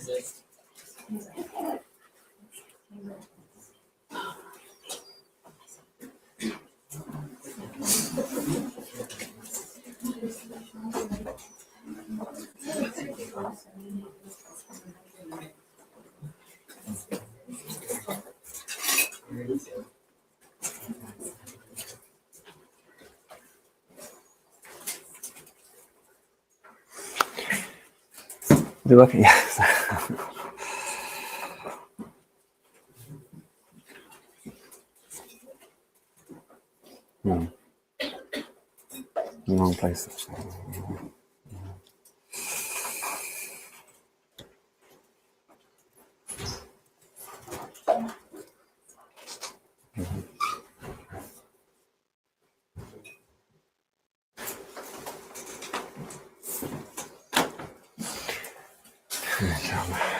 Is it working? Yes. Wrong place.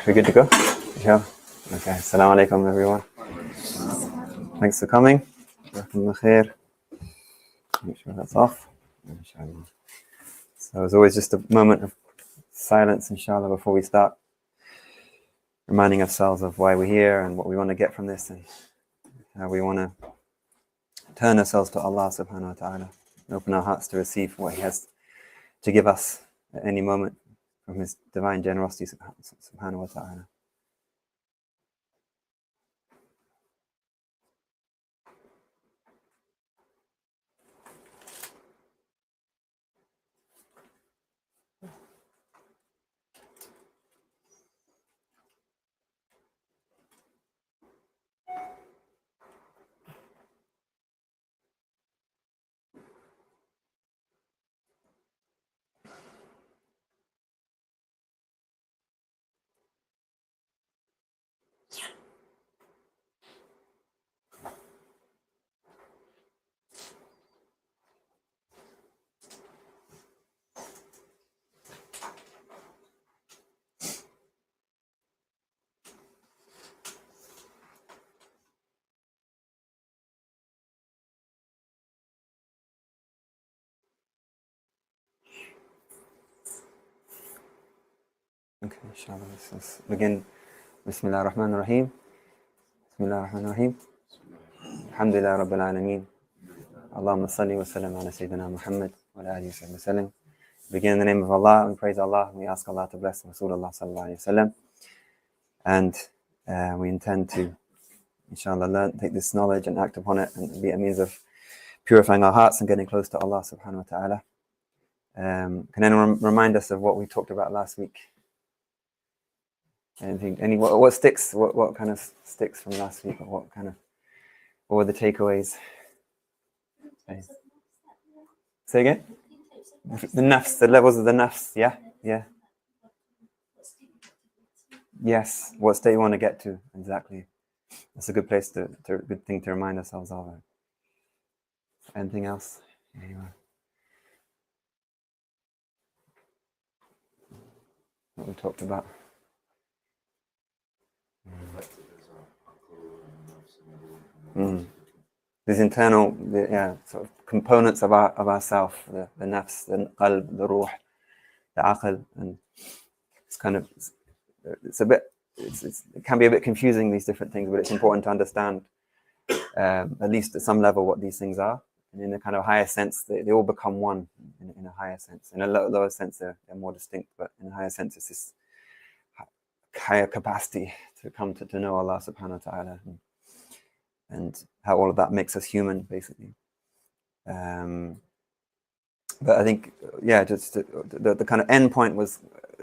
We good to go? Yeah. Okay. Assalamu alaikum, everyone. Thanks for coming. Make sure that's off. So as always, just a moment of silence, inshallah, before we start, reminding ourselves of why we're here and what we want to get from this, and how we want to turn ourselves to Allah subhanahu wa ta'ala and open our hearts to receive what He has to give us at any moment from His divine generosity subhanahu wa ta'ala. Okay, inshallah, let's begin. Bismillah ar-Rahman ar-Rahim. Bismillah ar-Rahman ar-Rahim. Alhamdulillah Rabbil Alameen. Allahumma salli wa sallam ala Sayyidina Muhammad wa ala alihi wa sallam. Begin in the name of Allah, we praise Allah, and we ask Allah to bless Rasulullah sallallahu alayhi wa sallam. And we intend to, inshallah, take this knowledge and act upon it and be a means of purifying our hearts and getting close to Allah subhanahu wa ta'ala. Can anyone remind us of what we talked about last week? Anything? What sticks? What kind of sticks from last week? Or what were the takeaways? Say again? The nafs, the levels of the nafs, yeah. Yes, what state you want to get to, exactly. That's a good place good thing to remind ourselves of. Anything else? Anyway. What we talked about. These internal, sort of components of ourself, the nafs, the qalb, the ruh, the aql, and it can be a bit confusing, these different things, but it's important to understand, at least at some level, what these things are. And in a kind of higher sense, they all become one in a higher sense. In a lower sense, they're more distinct, but in a higher sense, it's this higher capacity to come to know Allah subhanahu wa ta'ala, and how all of that makes us human, basically. But I think, just the kind of end point was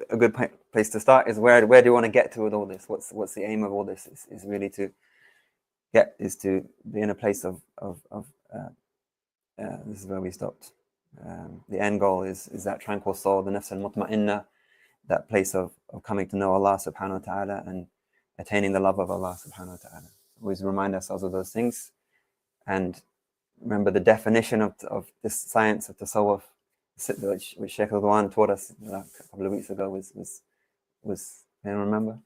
a good place to start. Is where do you want to get to with all this? What's the aim of all this? Is really to be in a place of this is where we stopped. The end goal is that tranquil soul, the nafs al-mutma'inna, that place of coming to know Allah subhanahu wa ta'ala and attaining the love of Allah subhanahu wa ta'ala. Always remind ourselves of those things, and remember the definition of this science of tasawwuf, which Shaykh Al taught us a couple of weeks ago, was can you remember?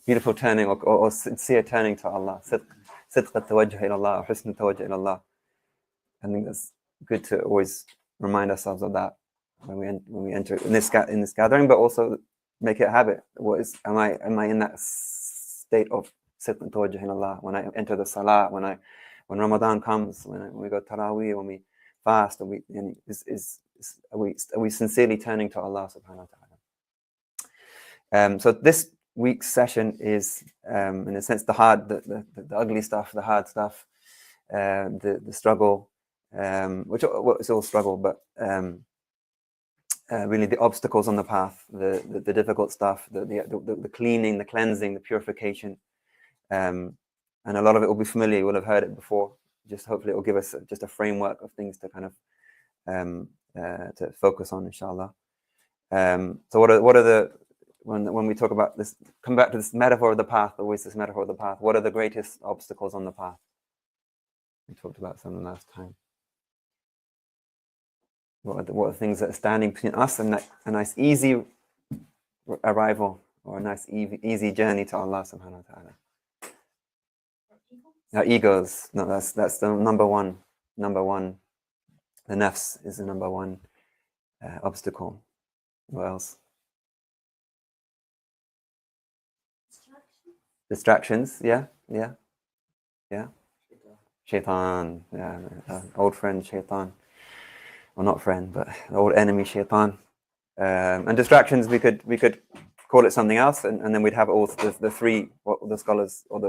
Beautiful turning, or sincere turning to Allah. Sidq at-tawajjuh ila Allah, or husn at-tawajjuh ila Allah. I think that's good to always remind ourselves of that. when we enter in this gathering, but also make it a habit. Am I in that state of sit and tawajjuh in Allah when I enter the salah, when Ramadan comes, when we go Taraweeh, when we fast, are we sincerely turning to Allah subhanahu wa ta'ala? So this week's session is, in a sense, the ugly stuff, the hard stuff, the struggle, which is all struggle, but really the obstacles on the path, the difficult stuff, the cleaning, the cleansing, the purification, and a lot of it will be familiar. You will have heard it before. Just hopefully it will give us just a framework of things to kind of to focus on, inshallah. So what are the when we talk about this, come back to this metaphor of the path, always this metaphor of the path. What are the greatest obstacles on the path? We talked about some last time. What are the things that are standing between us and a nice easy arrival, or a nice easy journey to Allah subhanahu wa ta'ala? Our egos. No, that's the number one. The nafs is the number one obstacle. What else? Distractions. Yeah. Shaitan. Yeah, old friend Shaitan. Well, not friend, but old enemy Shaitan. And distractions, we could call it something else, and then we'd have all the three, what the scholars or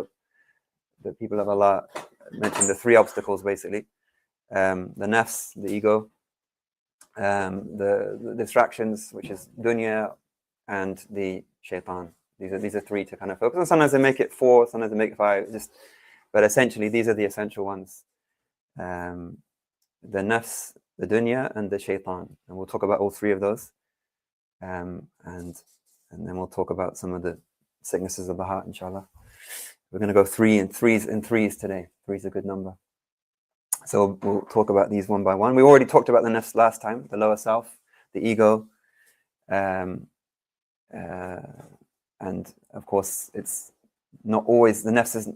the people of Allah mentioned, the three obstacles basically. The nafs, the ego, the distractions, which is dunya, and the shaitan. These are three to kind of focus on. Sometimes they make it 4, sometimes they make it 5. But essentially these are the essential ones. The nafs, the dunya, and the shaitan. And we'll talk about all three of those. And then we'll talk about some of the sicknesses of the heart, inshallah. We're going to go threes today. 3 is a good number. So we'll talk about these one by one. We already talked about the nafs last time, the lower self, the ego. And of course, it's not always, the nafs is,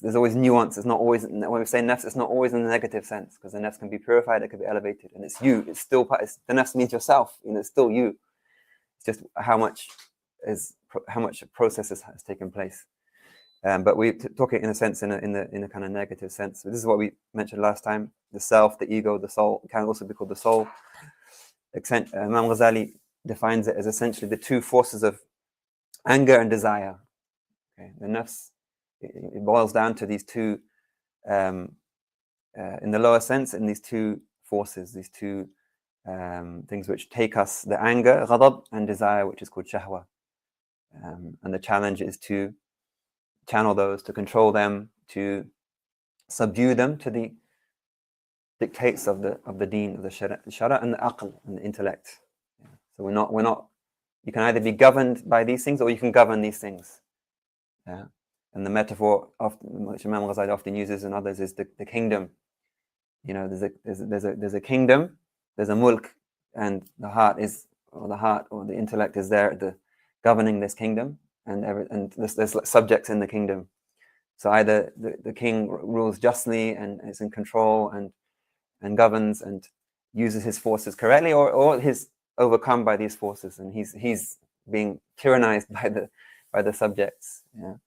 there's always nuance. It's not always, when we say nafs, it's not always in the negative sense, because the nafs can be purified, it can be elevated, and it's you. It's still part. The nafs means yourself. It's still you. It's just how much process has taken place. But we talk it in a sense, in a kind of negative sense. So this is what we mentioned last time: the self, the ego, the soul. It can also be called the soul. Imam Ghazali defines it as essentially the two forces of anger and desire. Okay, the nafs, it boils down to these two, in the lower sense, in these two forces, these two things which take us: the anger, ghadab, and desire, which is called shahwa. And the challenge is to channel those, to control them, to subdue them to the dictates of the deen, of the shara and the aql, and the intellect. So we're not. You can either be governed by these things, or you can govern these things. Yeah. And the metaphor which Imam Ghazali often uses, and others, is the kingdom. There's a kingdom, there's a mulk, and the heart or the intellect is there, governing this kingdom. And there's subjects in the kingdom. So either the king rules justly and is in control and governs and uses his forces correctly, or he's overcome by these forces and he's being tyrannized by the subjects. Yeah.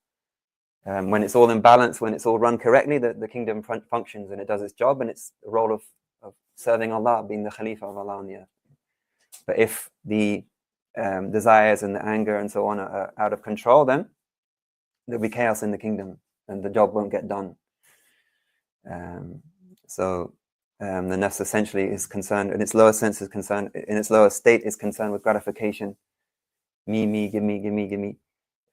When it's all in balance, when it's all run correctly, the kingdom functions and it does its job, and it's the role of serving Allah, being the Khalifa of Allah on the earth. But if the desires and the anger and so on are out of control, then there'll be chaos in the kingdom and the job won't get done. So the nafs essentially is concerned, in its lower sense, in its lower state, is concerned with gratification. Me, give me.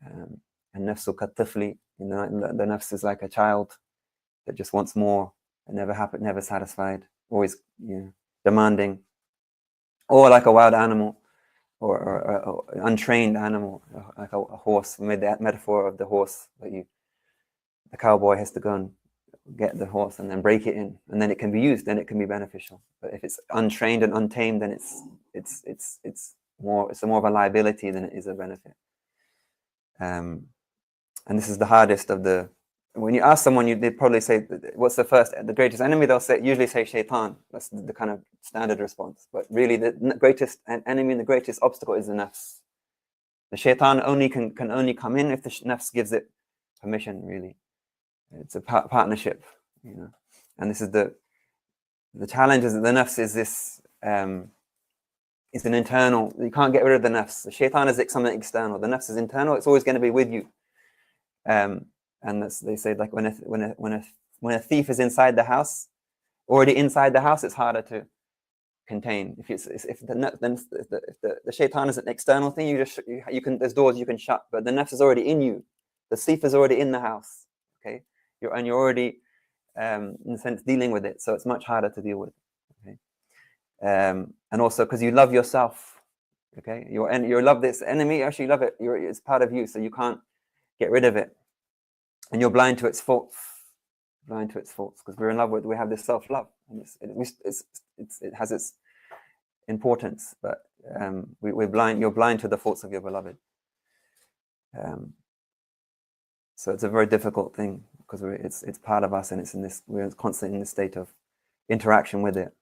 And nafsu katifli, the nafs is like a child that just wants more, and never satisfied, always demanding, or like a wild animal. Or an untrained animal, like a horse. We made that metaphor of the horse, that the cowboy has to go and get the horse and then break it in, and then it can be used, then it can be beneficial. But if it's untrained and untamed, then it's more of a liability than it is a benefit. And this is the hardest of the when you ask someone, they'd probably say, what's the greatest enemy? They'll usually say shaitan. That's the kind of standard response. But really, the greatest enemy and the greatest obstacle is the nafs. The shaitan can only come in if the nafs gives it permission, really. It's a partnership, And this is the challenge is that the nafs is this, it's an internal, you can't get rid of the nafs. The shaitan is something external. The nafs is internal, it's always going to be with you. And they say, like, when a thief is inside the house, already inside the house, it's harder to contain. If the shaitan is an external thing, you can, there's doors you can shut, but the nafs is already in you. The thief is already in the house. Okay, you're already in a sense dealing with it, so it's much harder to deal with. Okay, and also because you love yourself. Okay, you love this enemy. Actually, you love it. It's part of you, so you can't get rid of it. And you're blind to its faults, because we're in love with. We have this self-love, and it has its importance, but we're blind. You're blind to the faults of your beloved. So it's a very difficult thing because it's part of us, and we're constantly in this state of interaction with it.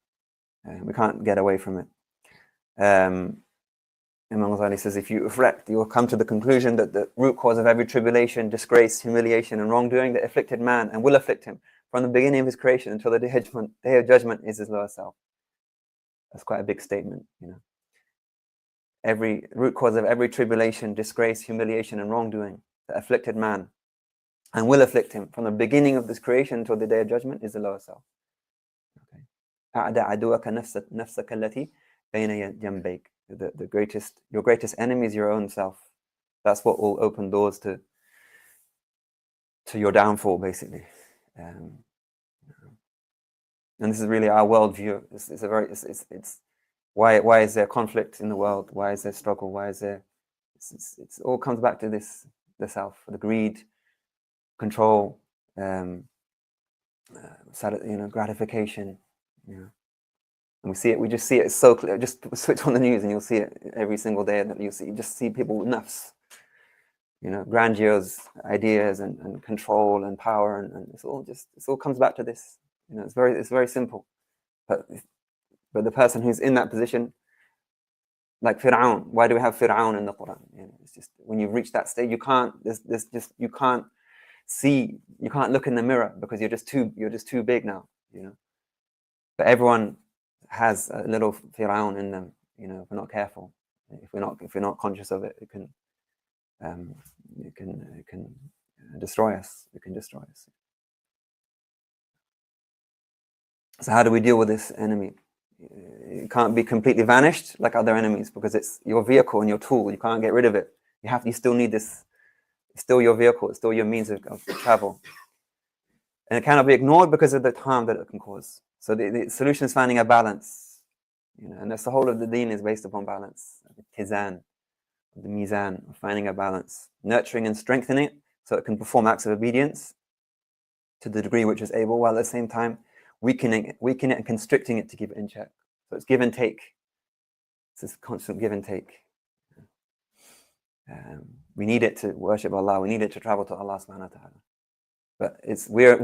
We can't get away from it. Imam Ghazali says, if you reflect, you will come to the conclusion that the root cause of every tribulation, disgrace, humiliation, and wrongdoing that afflicted man and will afflict him from the beginning of his creation until the day of judgment is his lower self. That's quite a big statement, Every root cause of every tribulation, disgrace, humiliation, and wrongdoing that afflicted man and will afflict him from the beginning of this creation until the day of judgment is the lower self. Your greatest enemy is your own self. That's what will open doors to your downfall, basically. And this is really our worldview. It's why is there conflict in the world? Why is there struggle? Why is there? It all comes back to the self, the greed, control, gratification. And we see it. We just see it so clear. Just switch on the news, and you'll see it every single day. That you just see people with nafs, grandiose ideas and control and power, and it all comes back to this. It's very simple. But the person who's in that position, like Fir'aun, why do we have Fir'aun in the Quran? It's just when you've reached that stage, you can't see, you can't look in the mirror because you're just too big now. But everyone has a little Fir'aun in them. If we're not careful, if we're not conscious of it, it can destroy us. It can destroy us. So how do we deal with this enemy? It can't be completely vanished like other enemies because it's your vehicle and your tool. You can't get rid of it. You still need this. It's still your vehicle. It's still your means of travel. And it cannot be ignored because of the harm that it can cause. So the solution is finding a balance. And that's the whole of the deen is based upon balance. The tizan, the mizan, finding a balance. Nurturing and strengthening it so it can perform acts of obedience to the degree which is able, while at the same time weakening it and constricting it to keep it in check. So it's give and take. It's this constant give and take. We need it to worship Allah. We need it to travel to Allah subhanahu wa ta'ala. But we're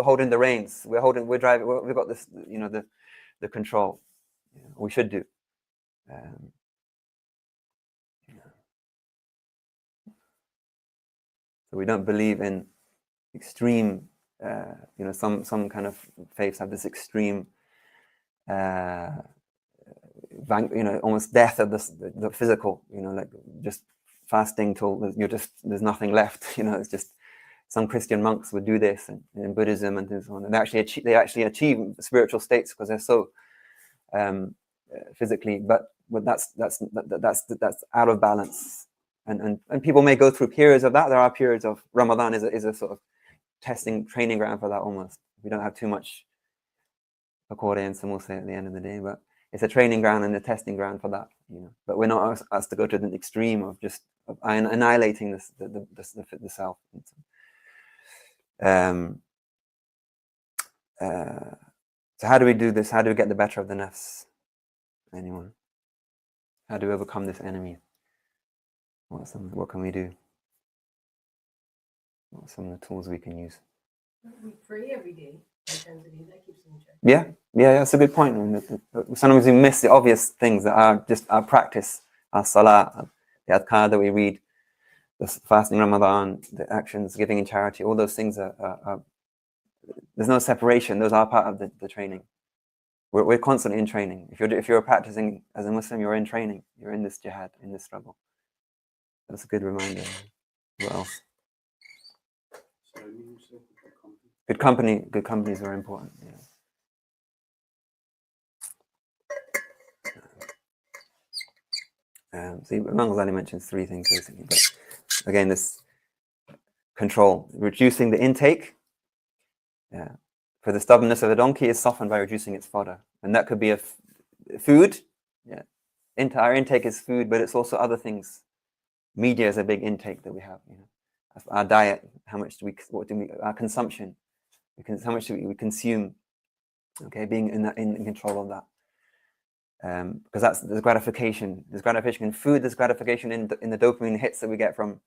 holding the reins. We're driving. We've got this, the control. We should do. So we don't believe in extreme. Some kind of faiths have this extreme, almost death of the physical. Like just fasting till there's nothing left. It's just some Christian monks would do this, and in Buddhism and so on. And they actually achieve spiritual states because they're so physically. But that's out of balance. And people may go through periods of that. There are periods of Ramadan is a sort of training ground for that almost. We don't have too much accordance, and we'll say at the end of the day, but it's a training ground and a testing ground for that, But we're not asked to go to the extreme of just annihilating the self. So how do we do this? How do we get the better of the nafs? Anyone? How do we overcome this enemy? What can we do? What are some of the tools we can use? We pray every day. That keeps in check. Yeah, that's a good point. I mean, sometimes we miss the obvious things that are just our practice, our salah, the adhkar that we read, the fasting Ramadan, the actions, giving in charity. All those things are there's no separation. Those are part of the training. We're constantly in training. If you're practicing as a Muslim, you're in training. You're in this jihad, in this struggle. That's a good reminder. What else? Good company. Good company is very important. Yeah. See, Imam Ghazali mentions three things basically, but again, this control, reducing the intake. Yeah. For the stubbornness of a donkey is softened by reducing its fodder, and that could be food. Yeah. Our intake is food, but it's also other things. Media is a big intake that we have. Our diet, our consumption, how much do we consume? Okay, being in control of that. Because there's gratification. There's gratification in food. There's gratification in the dopamine hits that we get from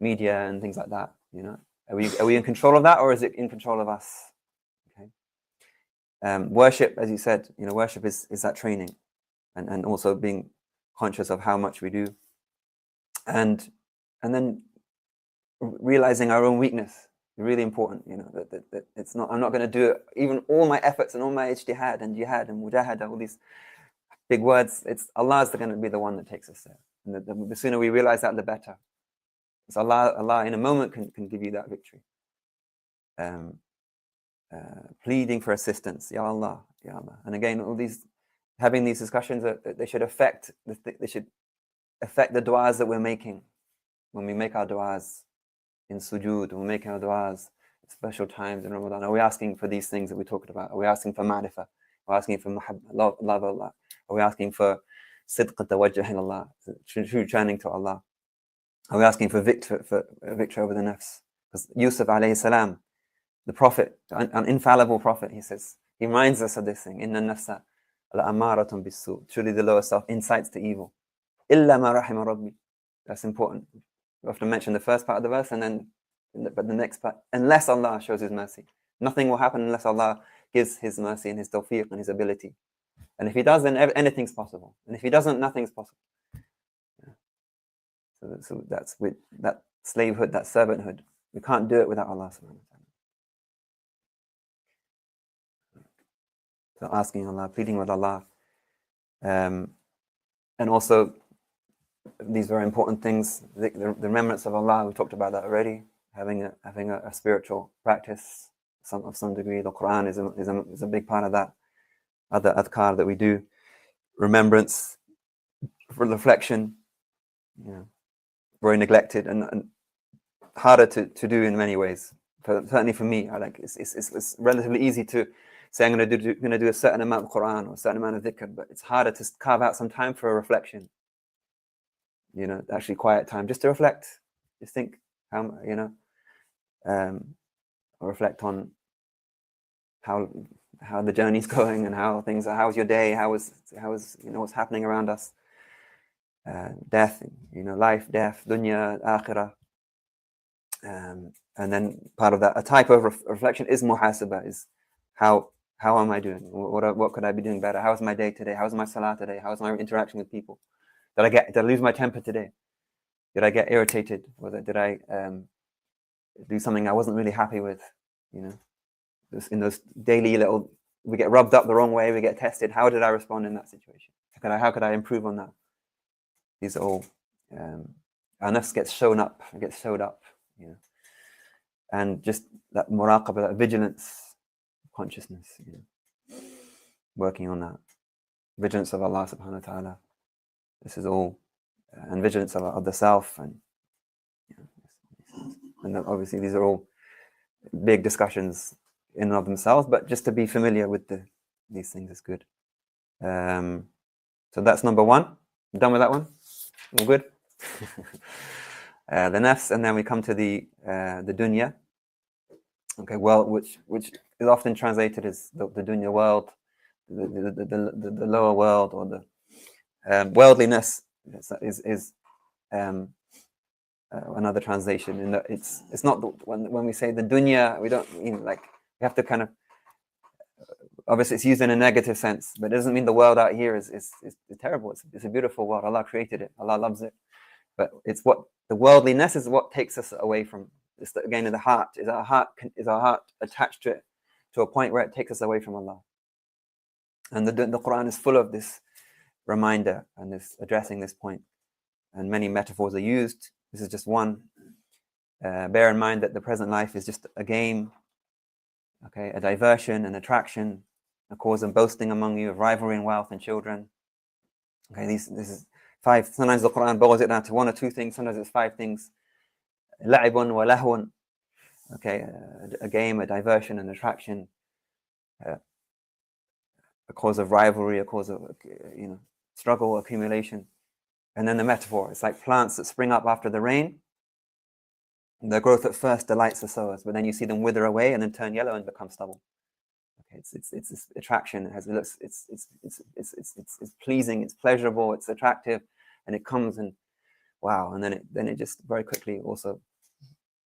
media and things like that. Are we in control of that, or is it in control of us? Okay. Worship, as you said, worship is that training, and also being conscious of how much we do, and then realizing our own weakness. Really important. That it's not. I'm not going to do it. Even all my efforts and all my ijtihad and jihad and mujahada, all these big words, it's Allah's going to be the one that takes us there. And the sooner we realize that, the better. It's Allah in a moment can give you that victory. Pleading for assistance, Ya Allah, Ya Allah. And again, having these discussions, they should affect the du'as that we're making. When we make our du'as in sujood, when we make our du'as at special times in Ramadan, are we asking for these things that we talked about? Are we asking for ma'rifah? Are we asking for love of Allah? Are we asking for sidq tawajjuh Allah, true turning to Allah? Are we asking for victory over the nafs? Because Yusuf alayhi salam, the prophet, an infallible prophet, he reminds us of this thing. Inna nafsa la'amaratun bisu. Truly the lower self incites to evil. Illa ma rahima rabbi. That's important. We often mention the first part of the verse, but the next part, unless Allah shows His mercy. Nothing will happen unless Allah gives His mercy and His tawfiq and His ability. And if He does, then anything's possible. And if He doesn't, nothing's possible. Yeah. So that's with that slavehood, that servanthood. We can't do it without Allah subhanahu wa ta'ala. So asking Allah, pleading with Allah. And also these very important things, the remembrance of Allah, we talked about that already. Having a spiritual practice of some degree. The Quran is a big part of that. Other adhkar that we do, remembrance, reflection, very neglected and harder to do in many ways. Certainly for me, it's relatively easy to say I'm going to do a certain amount of Quran or a certain amount of dhikr, but it's harder to carve out some time for a reflection. Actually quiet time just to reflect, just think how or reflect on how the journey's going and how things are. How's your day? How is what's happening around us? Death, life, death, dunya, akhirah. And then part of that, a type of reflection is muhasabah, is how am I doing? What could I be doing better? How's my day today? How's my salah today? How's my interaction with people? Did I lose my temper today? Did I get irritated? Did I do something I wasn't really happy with? In those daily we get rubbed up the wrong way, we get tested. How did I respond in that situation? How could I improve on that? These are all our nafs gets showed up, and just that muraqabah, that vigilance, consciousness, working on that vigilance of Allah subhanahu wa ta'ala. This is all, and vigilance of the self, and obviously these are all big discussions in and of themselves, but just to be familiar with these things is good. So that's number one. Done with that one? All good? The nafs, and then we come to the dunya. Okay, well, which is often translated as the dunya world, the lower world, or the worldliness is another translation, in that it's not when we say the dunya, we don't mean like, we have to kind of, obviously it's used in a negative sense, but it doesn't mean the world out here is terrible. It's a beautiful world. Allah created it. Allah loves it. But it's what the worldliness is what takes us away from. It's again in the heart. Is our heart attached to it to a point where it takes us away from Allah? And the Quran is full of this reminder and this addressing this point. And many metaphors are used. This is just one. Bear in mind that the present life is just a game, okay, a diversion, an attraction, a cause of boasting among you, of rivalry in wealth and children. Okay, this is 5. Sometimes the Quran boils it down to 1 or 2 things. Sometimes it's 5 things. La'ibun wa lahwun. Okay, a game, a diversion, an attraction, a cause of rivalry, a cause of struggle, accumulation. And then the metaphor, it's like plants that spring up after the rain. Their growth at first delights the sowers, but then you see them wither away and then turn yellow and become stubble. Okay, it's this attraction. It's pleasing, it's pleasurable, it's attractive, and it comes and wow, and then it just very quickly also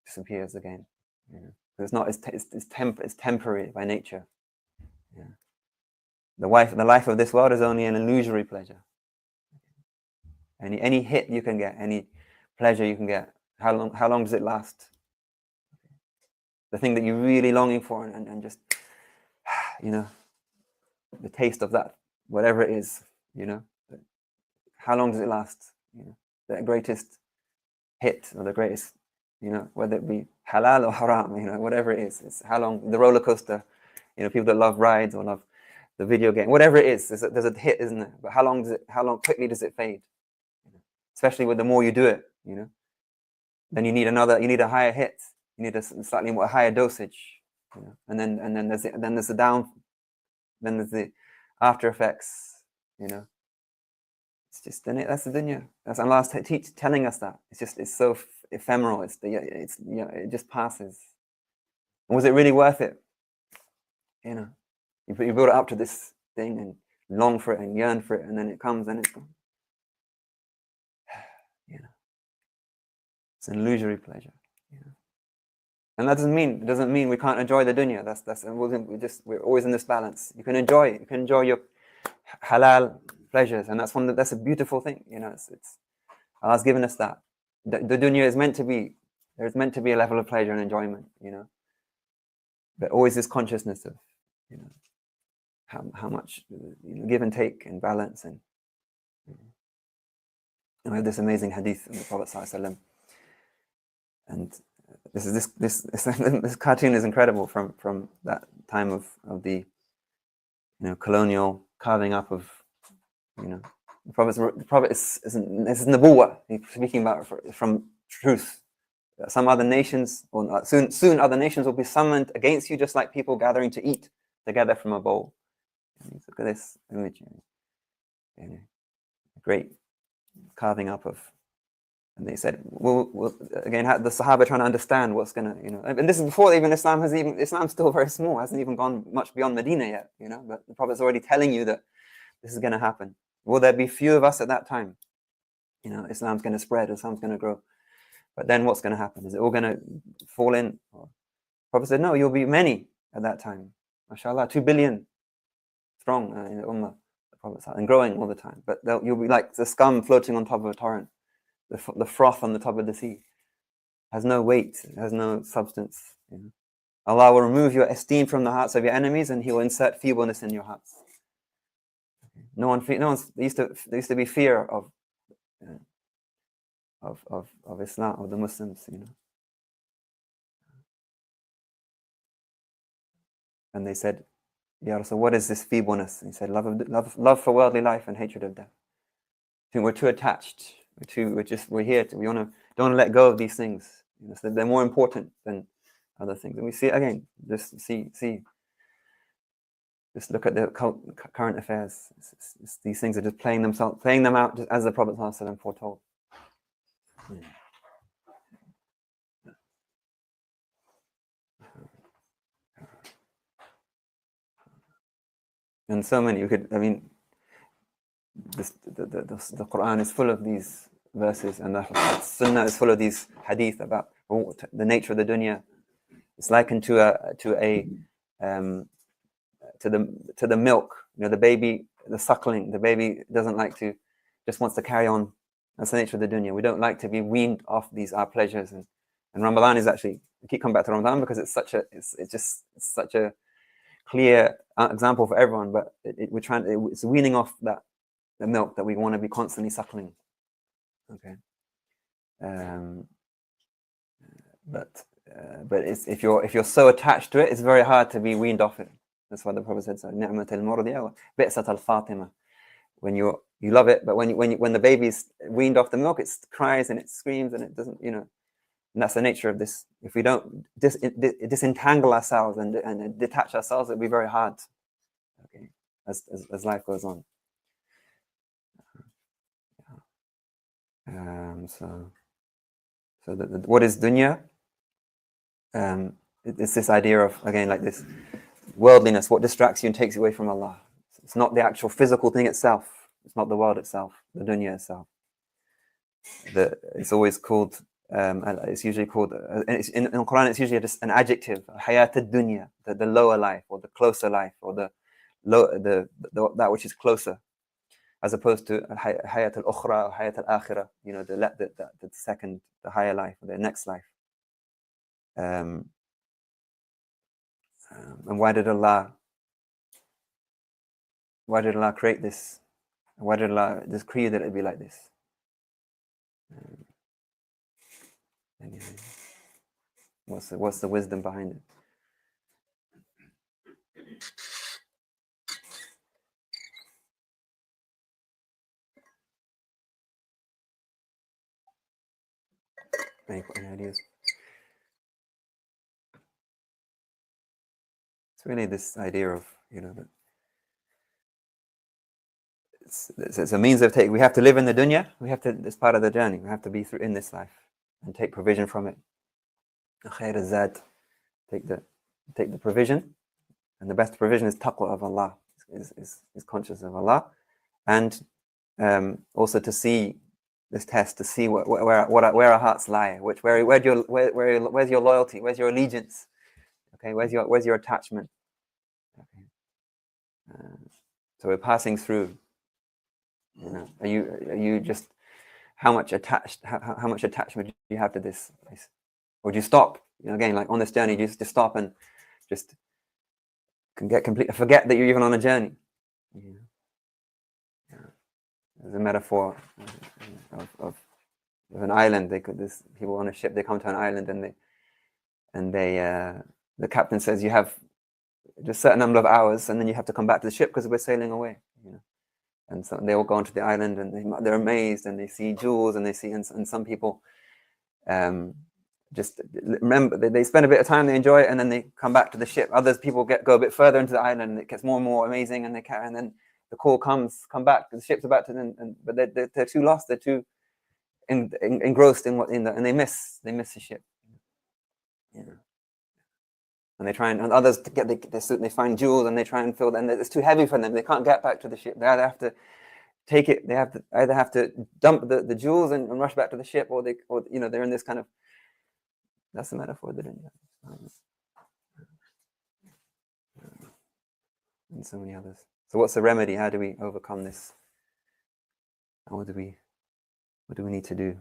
disappears again. It's not. It's temporary by nature. Yeah. The life of this world is only an illusory pleasure. Any hit you can get, any pleasure you can get, how long does it last? The thing that you're really longing for and just, the taste of that, whatever it is, how long does it last? The greatest hit or the greatest, whether it be halal or haram, whatever it is, it's how long. The roller coaster, people that love rides or love the video game, whatever it is, there's a hit, isn't there? But how quickly does it fade? Especially with the more you do it, then you need a higher hit, you need a slightly more higher dosage, and then there's the after effects, It's just that's the dunya. That's Allah's telling us that. It's so ephemeral. It just passes. And was it really worth it? You build it up to this thing and long for it and yearn for it, and then it comes and it's gone. It's an illusory pleasure. And that doesn't mean we can't enjoy the dunya. We're always in this balance. You can enjoy your halal pleasures, and that's a beautiful thing. It's Allah's given us that. The dunya is meant to be. There's meant to be a level of pleasure and enjoyment. But always this consciousness of, how much give and take and balance. And we have this amazing hadith of the Prophet ﷺ. And this cartoon is incredible from that time of the colonial carving up of the Prophet is Nabuwah. He's speaking about from truth. Some other nations, or soon other nations will be summoned against you, just like people gathering to eat together from a bowl. Look at this image. Great carving up of. And they said, we'll again, the Sahaba trying to understand what's going to, and this is before even Islam's still very small, hasn't even gone much beyond Medina yet, but the Prophet's already telling you that this is going to happen. Will there be few of us at that time? Islam's going to spread, Islam's going to grow. But then what's going to happen? Is it all going to fall in? The Prophet said, no, you'll be many at that time. MashaAllah, 2 billion strong in the Ummah, the Prophet said, and growing all the time. But you'll be like the scum floating on top of a torrent. The froth on the top of the sea has no weight, has no substance. Allah will remove your esteem from the hearts of your enemies, and He will insert feebleness in your hearts. There used to be fear of Islam, of the Muslims, And they said, Ya Rasul, what is this feebleness? And he said, love for worldly life and hatred of death. We're too attached. We don't want to let go of these things. So they're more important than other things. And we see it again. Just look at the current affairs. These things are just playing them out just as the Prophet ﷺ foretold. And so many. The Quran is full of these verses, and the Sunnah is full of these hadith about the nature of the dunya. It's likened to the milk. The baby, the suckling. The baby doesn't like to, just wants to carry on. That's the nature of the dunya. We don't like to be weaned off our pleasures, and Ramadan is actually, we keep coming back to Ramadan because it's such a clear example for everyone. But it's weaning off the milk that we want to be constantly suckling. Okay. But if you're so attached to it, it's very hard to be weaned off it. That's why the Prophet said so. نِعْمَةَ الْمُرْضِعَةُ بِئْسَةَ الْفَاطِمَةُ. When you love it, but when the baby's weaned off the milk, it cries and it screams and it doesn't, and that's the nature of this. If we don't disentangle ourselves and detach ourselves, it'll be very hard. Okay, as life goes on. So what is dunya? It's this idea of, again, like this worldliness, what distracts you and takes you away from Allah. It's not the actual physical thing itself. It's not the world itself, the dunya itself. It's always called, it's usually called, in the Quran, it's usually just an adjective, hayat ad-dunya, the lower life, or the closer life, or that which is closer, as opposed to hayat al-ukhra, or hayat al-akhirah, the second, the higher life, the next life. And why did Allah create this? Why did Allah decree that it be like this? Anyway, what's the wisdom behind it? Any ideas? It's really this idea of, that it's a means of taking. We have to live in the dunya. It's part of the journey. We have to be through in this life and take provision from it. Khair az-zad, take the provision, and the best provision is taqwa of Allah. Is conscious of Allah, and also to see this test, to see where our hearts lie. Where's your loyalty? Where's your allegiance? Okay, where's your attachment? Okay. So we're passing through. Are you just how much attachment do you have to this place, or do you stop? Again, like on this journey, you just stop and just can get forget that you're even on a journey. There's a metaphor of an island. People on a ship. They come to an island and the captain says you have just a certain number of hours, and then you have to come back to the ship because we're sailing away. And so they all go onto the island, and they're amazed, and they see jewels, and and some people just remember they spend a bit of time, they enjoy it, and then they come back to the ship. Others people go a bit further into the island, and it gets more and more amazing, and then the call come back. The ship's about to, but they're too lost. They're too engrossed and they miss the ship. And they try and others they find jewels and they try and fill them. It's too heavy for them. They can't get back to the ship. They either have to take it. They either have to dump the jewels and rush back to the ship, or they're in this kind of. That's the metaphor, didn't it? And so many others. So what's the remedy? How do we overcome this? And what do we need to do?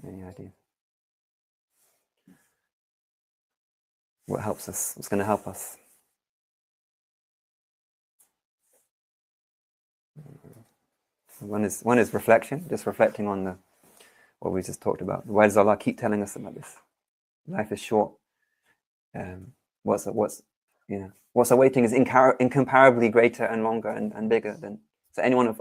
Any idea? What helps us? What's going to help us? One is reflection, just reflecting on what we just talked about. Why does Allah keep telling us about this? Life is short. What's awaiting is incomparably greater and longer and bigger than. So anyone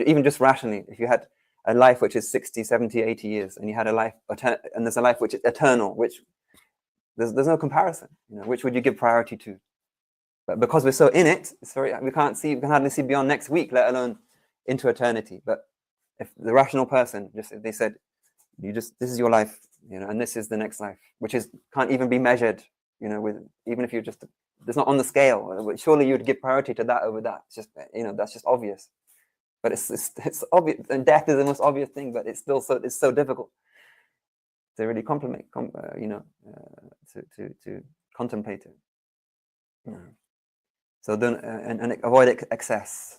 even just rationally, if you had a life which is 60, 70, 80 years, and you had a life, and there's a life which is eternal, which there's no comparison. Which would you give priority to? But because we're so in it, we can hardly see beyond next week, let alone into eternity. But if the rational person, if they said, this is your life, and this is the next life, which can't even be measured, even if it's not on the scale. Surely you would give priority to that over that. It's just, that's just obvious. But it's obvious, and death is the most obvious thing, but it's so difficult to really to contemplate it. So don't and avoid excess.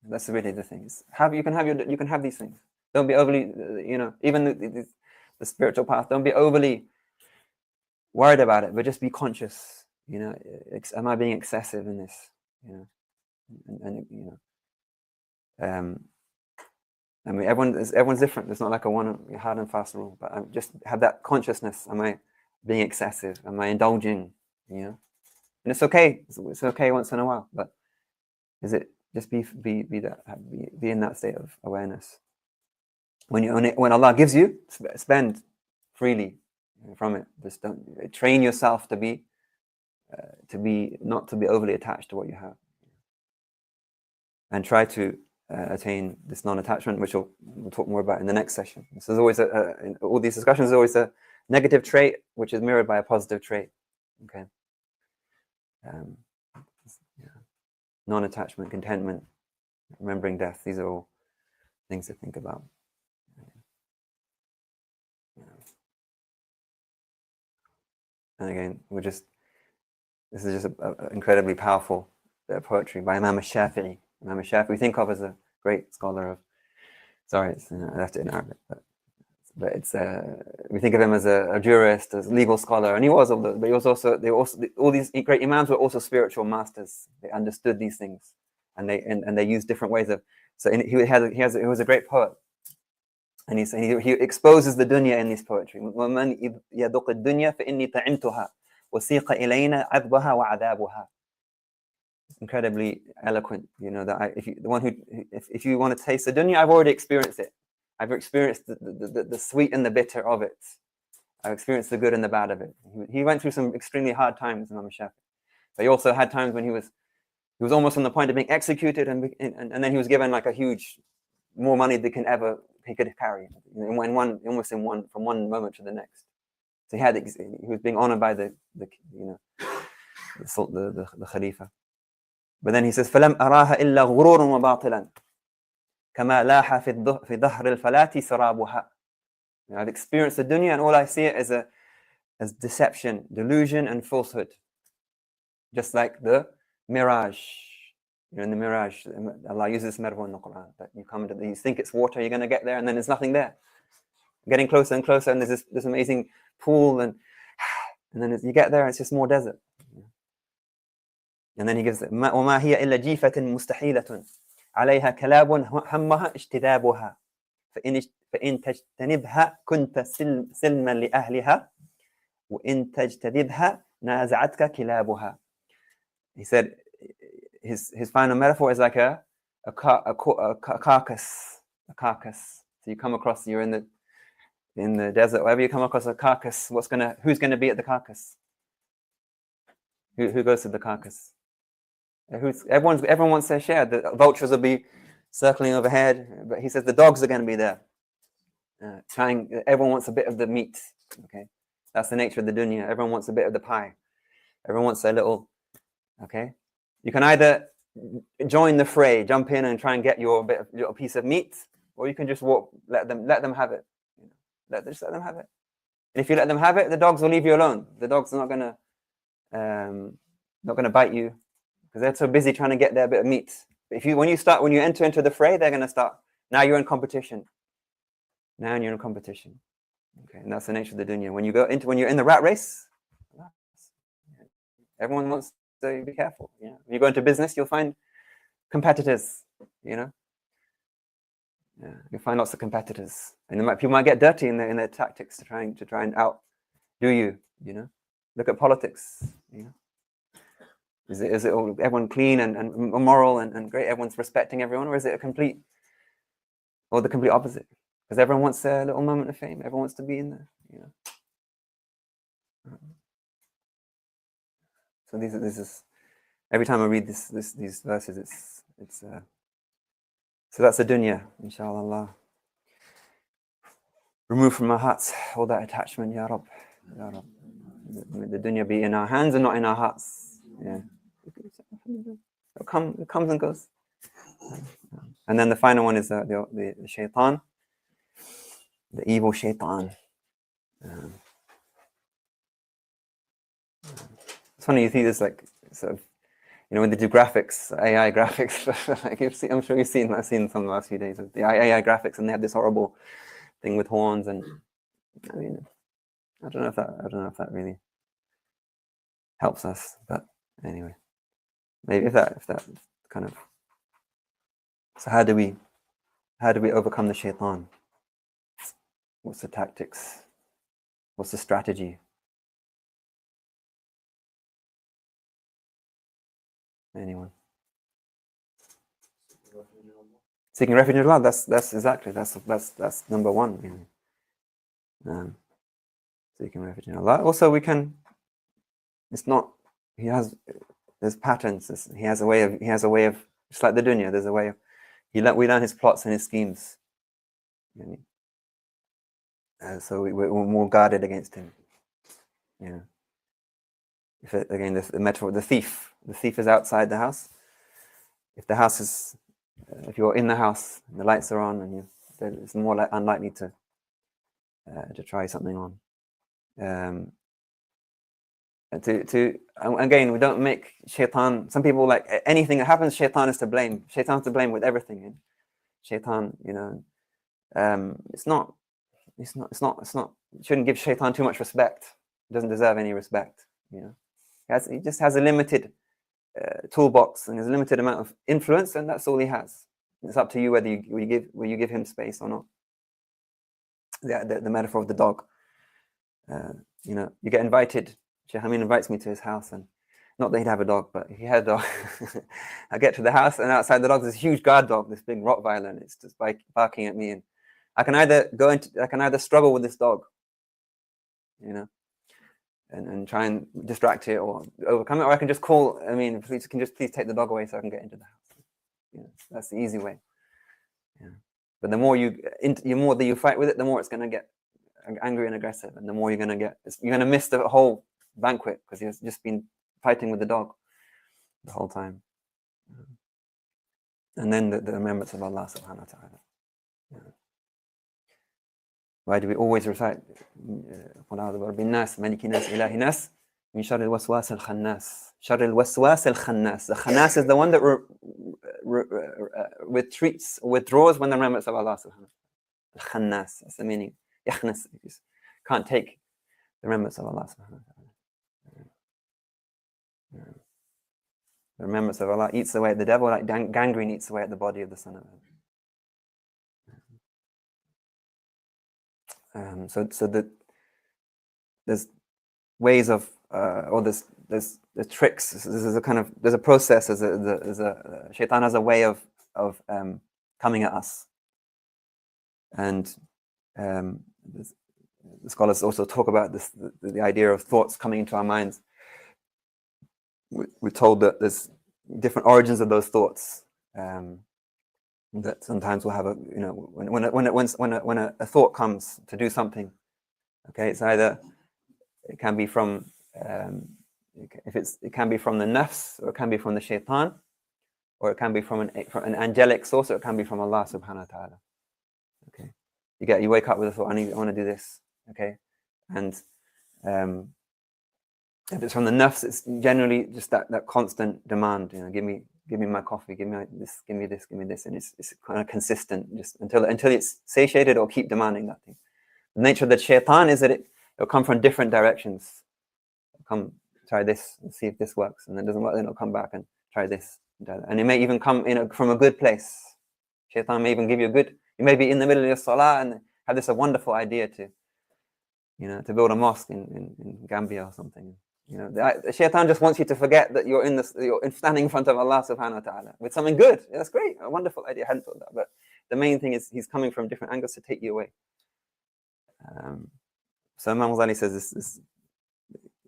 That's really the things. You can have these things. Don't be overly, even the spiritual path. Don't be overly worried about it, but just be conscious. Am I being excessive in this? I mean, everyone's different. It's not like a one hard and fast rule, but I just have that consciousness. Am I being excessive? Am I indulging? And it's okay. It's okay once in a while, but is it just be in that state of awareness? When Allah gives you, spend freely from it. Just don't train yourself to be not to be overly attached to what you have, and try to attain this non-attachment, which we'll talk more about in the next session. So there's always in all these discussions, there's always a negative trait which is mirrored by a positive trait. Okay. Non-attachment, contentment, remembering death. These are all things to think about. And again, this is just an incredibly powerful bit of poetry by Imam al-Shafi'i. Imam al-Shafi'i we think of as a great scholar of, sorry, I left it in Arabic, but it's we think of him as a jurist, as a legal scholar, and he was, but he was also, all these great imams were also spiritual masters. They understood these things, and they used different ways of. So he was a great poet, and he exposes the dunya in this poetry. وَمَنْ يَذُقِ الدُّنْيَا فَإِنِّي طَعِمْتُهَا وَسِيقَ إِلَيْنَا عَذْبَهَا وَعَذَابُهَا. Incredibly eloquent, that if you want to taste the dunya, I've already experienced it. I've experienced the sweet and the bitter of it. I've experienced the good and the bad of it. He went through some extremely hard times, Imam Shafi'i. But he also had times when he was almost on the point of being executed, and then he was given like a huge, more money than he could carry, from one moment to the next. So he was being honored by the Khalifa. But then he says, فَلَمْ أَرَاهَ إِلَّا غُرُورٌ وَبَاطِلًا كَمَا لَاحَ فِي ظَهْرِ الْفَلَاتِ سَرَابُهَا. I've experienced the dunya, and all I see it as deception, delusion, and falsehood. Just like the mirage. In the mirage, Allah uses this metaphor in the Quran, that you think it's water, you're going to get there, and then there's nothing there. Getting closer and closer, and there's this amazing pool, and then you get there, and it's just more desert. And then he gives it, وَمَا هِيَ إِلَّا جِيفَةٌ مُسْتَحِيلَةٌ عَلَيْهَا كَلَابٌ هَمَّهَا اجْتِذَابُهَا فَإِن تَجْتَنِبْهَا كُنْتَ سِلْمًا لِأَهْلِهَا وَإِن تَجْتَذِبْهَا نَازَعَتْكَ كِلَابُهَا. He said his final metaphor is like a carcass. So you come across, you're in the desert, wherever you come across a carcass, who's gonna be at the carcass? Who goes to the carcass? Everyone wants their share. The vultures will be circling overhead, but he says the dogs are going to be there. Everyone wants a bit of the meat. Okay, that's the nature of the dunya. Everyone wants a bit of the pie. Everyone wants a little. Okay, you can either join the fray, jump in and try and get your little piece of meat, or you can just walk. Let them have it. Just let them have it. And if you let them have it, the dogs will leave you alone. The dogs are not gonna bite you, because they're so busy trying to get their bit of meat. But when you enter into the fray, they're going to start. Now you're in competition. Okay, and that's the nature of the dunya. When you're in the rat race, everyone wants to be careful. When you go into business, you'll find competitors. You'll find lots of competitors, and people might get dirty in their tactics to try and outdo you. Look at politics. Is it all, everyone clean and moral and great? Everyone's respecting everyone, or is it the complete opposite? Because everyone wants a little moment of fame. Everyone wants to be in there. So this is every time I read these verses, it's so that's the dunya, inshallah. Remove from our hearts all that attachment, Ya Rab. The dunya be in our hands and not in our hearts. It comes and goes. And then the final one is the shaitan, the evil shaitan. It's funny, you see this like sort of, when they do graphics, AI graphics, like I'm sure I've seen some the last few days of the AI graphics, and they have this horrible thing with horns, and I mean, I don't know if that really helps us, but anyway, maybe if that kind of. So how do we overcome the shaitan? What's the tactics? What's the strategy? Anyone? Seeking refuge in Allah. That's exactly that's number one. Seeking refuge in Allah. Also, we can. It's not. There's patterns. He has a way of. Just like the dunya, there's a way of. We learn his plots and his schemes. So we're more guarded against him. If again, the metaphor, the thief is outside the house. If the house is, if you're in the house, and the lights are on, and it's more unlikely to try something on. Again, we don't make shaitan. Some people like anything that happens, shaitan is to blame. Shaitan's to blame with everything. And shaitan, it's not. You shouldn't give shaitan too much respect. It doesn't deserve any respect. He just has a limited toolbox, and there's a limited amount of influence, and that's all he has. It's up to you whether you give him space or not. The metaphor of the dog. You get invited. Shaykh Amin invites me to his house, and not that he'd have a dog, but he had a dog. I get to the house, and outside the dog there's this huge guard dog, this big Rottweiler, and it's just barking at me. And I can either struggle with this dog, and try and distract it or overcome it, or I can just call. I mean, please take the dog away so I can get into the house. That's the easy way. But the more that you fight with it, the more it's going to get angry and aggressive, and the more you're going to miss the whole banquet because you've just been fighting with the dog the whole time. And then the remembrance of Allah subhanahu wa ta'ala. Why do we always recite قُلْ أَعُوذُ بِرَبِّ النَّاسِ مَلِكِ النَّاسِ إِلَٰهِ النَّاسِ مِنْ شَرِّ الْوَسْوَاسِ الْخَنَّاسِ شَرِّ الْوَسْوَاسِ الْخَنَّاسِ. The khannas is the one that withdraws when the remembrance of Allah subhanahu wa ta'ala. Khannas, that's the meaning. Yakhnas, you can't take the remembrance of Allah subhanahu wa ta'ala. The remembrance of Allah eats away at the devil like gangrene eats away at the body of the son of Adam. So there's ways of or there's tricks. There's a process. There's a shaitan has a way of coming at us, and the scholars also talk about this the idea of thoughts coming into our minds. We're told that there's different origins of those thoughts. That sometimes we'll have when a thought comes to do something, okay, it's either it can be from it can be from the nafs, or it can be from the shaitan, or it can be from an angelic source, or it can be from Allah subhanahu wa ta'ala. Okay, you wake up with a thought, I want to do this, okay, and if it's from the nafs, it's generally just that constant demand, give me my coffee, give me this, give me this, give me this, and it's kind of consistent, just until it's satiated or keep demanding that thing. The nature of the shaitan is that it'll come from different directions. Come try this and see if this works, and then it doesn't work, then it'll come back and try this, and it may even come from a good place. Shaitan may even give you you may be in the middle of your salah and have this a wonderful idea to build a mosque in Gambia or something. The shaitan just wants you to forget that you're standing in front of Allah subhanahu wa ta'ala with something good. That's great, a wonderful idea. I hadn't thought that, but the main thing is he's coming from different angles to take you away. So Imam Ghazali says this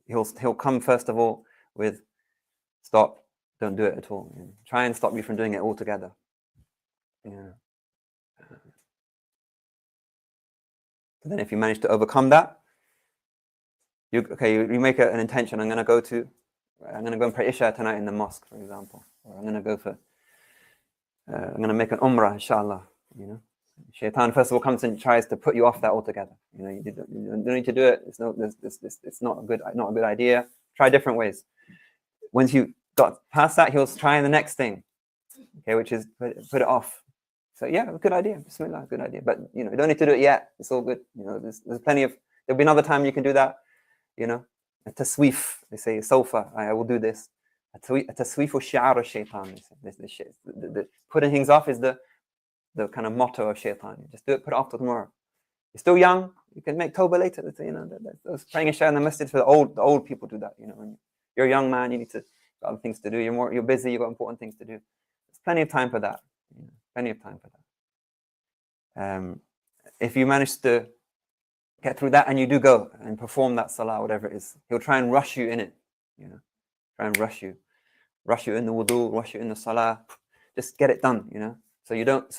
he'll come first of all with stop, don't do it at all. Try and stop you from doing it altogether. But then if you manage to overcome that, you make an intention. I'm going to go and pray Isha tonight in the mosque, for example, or I'm going to go for I'm going to make an umrah, inshallah. You know, Shaitan first of all comes and tries to put you off that altogether. You know, you don't need to do it. It's not a good idea. Try different ways. Once you got past that, he'll try the next thing, okay, which is put it off. So yeah, good idea. Bismillah, good idea. But you know, you don't need to do it yet. It's all good. You know, there's plenty of. There'll be another time you can do that. You know, a taswif. They say sofa. I will do this. A taswif or shi'ar of shaitan. The putting things off is the kind of motto of shaitan. Just do it. Put it off till tomorrow. You're still young. You can make tawbah later. You know, those praying Isha in the masjid for the old people do that. You know, when you're a young man, you need to got other things to do. You're busy. You've got important things to do. There's plenty of time for that. You know, plenty of time for that. If you manage to get through that and you do go and perform that salah, whatever it is, he'll try and rush you in it. You know, try and rush you in the wudu, rush you in the salah. Just get it done. You know. So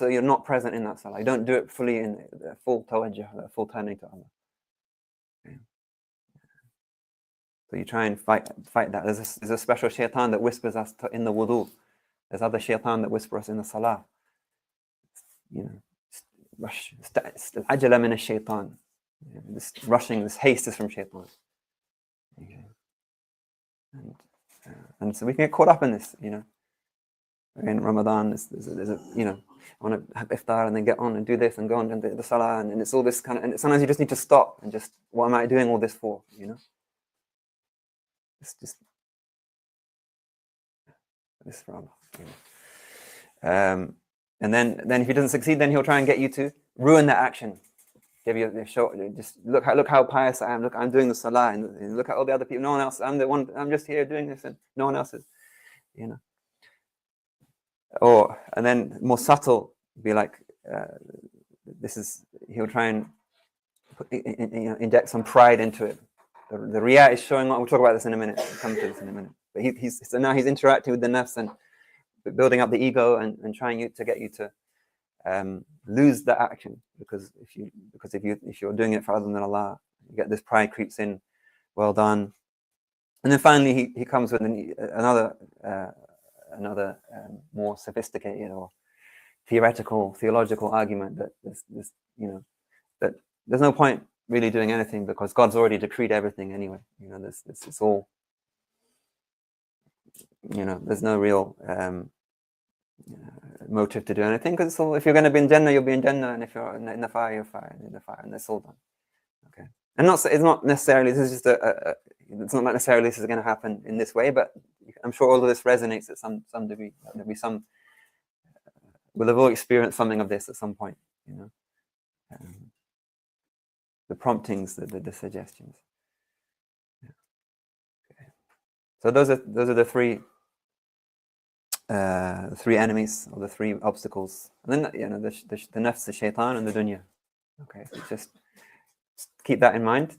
you're not present in that salah. You don't do it fully in the full tawajjuh, full turning to Allah. Okay. So you try and fight that. There's a special shaitan that whispers us in the wudu. There's other shaitan that whisper us in the salah. You know, rush. Ajala min ash-shaitan. This rushing, this haste is from shaitan. Okay. And so we can get caught up in this, you know. In Ramadan, there's a you know, I want to have iftar and then get on and do this and go on and do the salah, and it's all this kind of, and sometimes you just need to stop and just, what am I doing all this for, you know? It's just this for Allah, you know? And then if he doesn't succeed, then he'll try and get you to ruin that action. Give you the show, just look how pious I am. Look, I'm doing the salah, and look at all the other people. No one else. I'm the one. I'm just here doing this, and no one else is, you know. And then more subtle, be like, he'll try and inject some pride into it. The riyah is showing on. We'll talk about this in a minute. We'll come to this in a minute. But so now he's interacting with the nafs and building up the ego and trying to get you to lose that action, because if you're doing it for other than Allah, you get this pride creeps in. Well done. And then finally he comes with another more sophisticated or theological argument that this you know, that there's no point really doing anything because God's already decreed everything anyway. You know, this it's all, you know, there's no real motive to do anything, because if you're going to be in Jannah, you'll be in Jannah, and if you're in the fire, you're in the fire, and that's all done. Okay, and it's not necessarily, this is just it's not necessarily this is going to happen in this way, but I'm sure all of this resonates at some degree. There'll be some, we'll have all experienced something of this at some point, you know. The promptings, the suggestions. Yeah. Okay. So those are the three enemies, or the three obstacles, and then, you know, the nafs, the shaitan, and the dunya. Okay, so just keep that in mind.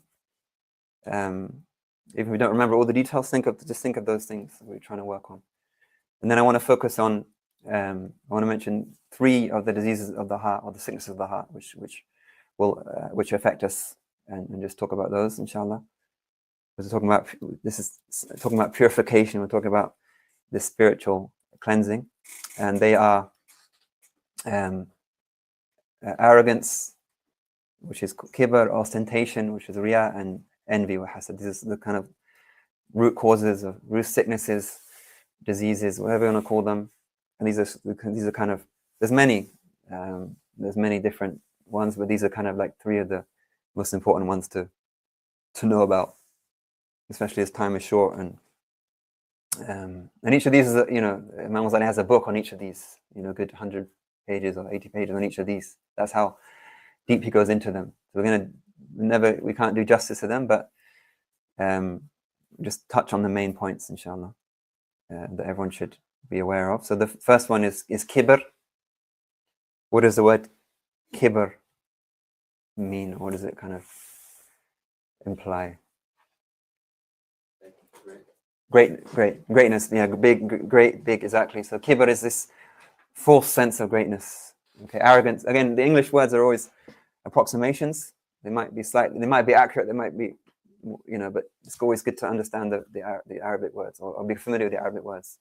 Even if we don't remember all the details, think of those things that we're trying to work on. And then I want to focus on, I want to mention 3 of the diseases of the heart, or the sicknesses of the heart, which affect us, and just talk about those, inshallah. This is talking about purification. We're talking about this spiritual cleansing, and they are arrogance, which is kibr, ostentation, which is riya, and envy, wa hasad. These are the kind of root causes of root sicknesses, diseases, whatever you want to call them. And these are kind of, there's many different ones, but these are kind of like 3 of the most important ones to know about, especially as time is short. And each of these is, you know, Imam Ghazali has a book on each of these, you know, good 100 pages or 80 pages on each of these. That's how deep he goes into them. So we can't do justice to them, but just touch on the main points, inshallah, that everyone should be aware of. So the first one is kibr. What does the word kibr mean? What does it kind of imply? Greatness. Yeah, big, exactly. So kibr is this false sense of greatness. Okay, arrogance. Again, the English words are always approximations. They might be accurate, they might be, you know, but it's always good to understand the Arabic words, or be familiar with the Arabic words.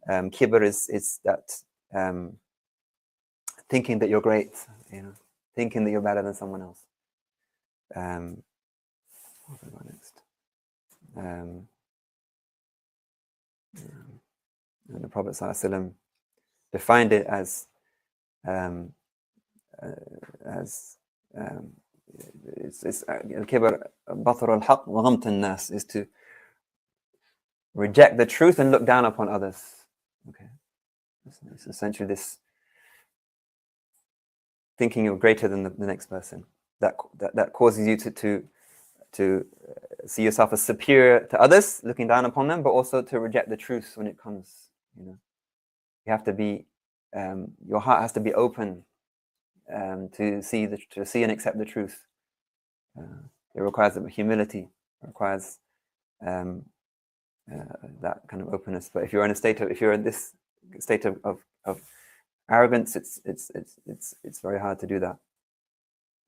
Kibr is that thinking that you're great, thinking that you're better than someone else. What have I got next? And the Prophet ﷺ defined it as al-kibr bathar al-haq wa ghamt an-nas, is to reject the truth and look down upon others. Okay, it's essentially this thinking you're greater than the next person that causes you to see yourself as superior to others, looking down upon them, but also to reject the truth when it comes. You have to be, your heart has to be open to see and accept the truth. It requires humility. It requires that kind of openness. But if you're in this state of arrogance, it's very hard to do that.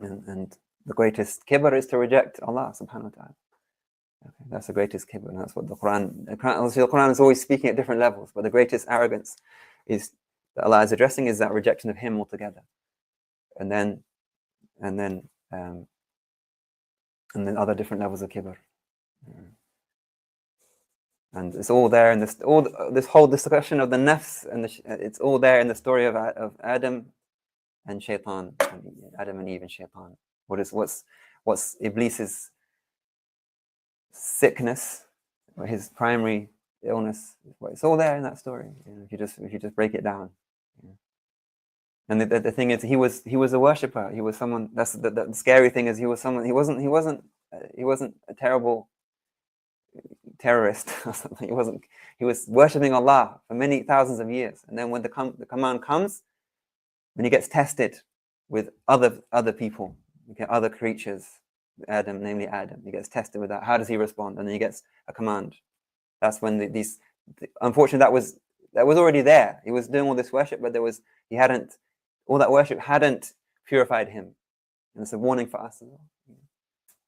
And the greatest kibr is to reject Allah subhanahu wa ta'ala. Okay, that's the greatest kibr, and that's what the Quran is always speaking at different levels, but the greatest arrogance is that Allah is addressing is that rejection of Him altogether. And then other different levels of kibr. And it's all there in this whole discussion of the nafs, and it's all there in the story of Adam and Shaitan, Adam and Eve and Shaitan. What's Iblis's sickness, or his primary illness? It's all there in that story. If you just break it down. And the thing is, he was a worshipper. He was someone. That's the scary thing is he was someone. He wasn't a terrible terrorist or something. He was worshipping Allah for many thousands of years. And then when the command comes, when he gets tested with other people, other creatures, namely Adam, he gets tested with that. How does he respond? And then he gets a command. That's when unfortunately that was already there. He was doing all this worship, but all that worship hadn't purified him. And it's a warning for us as well.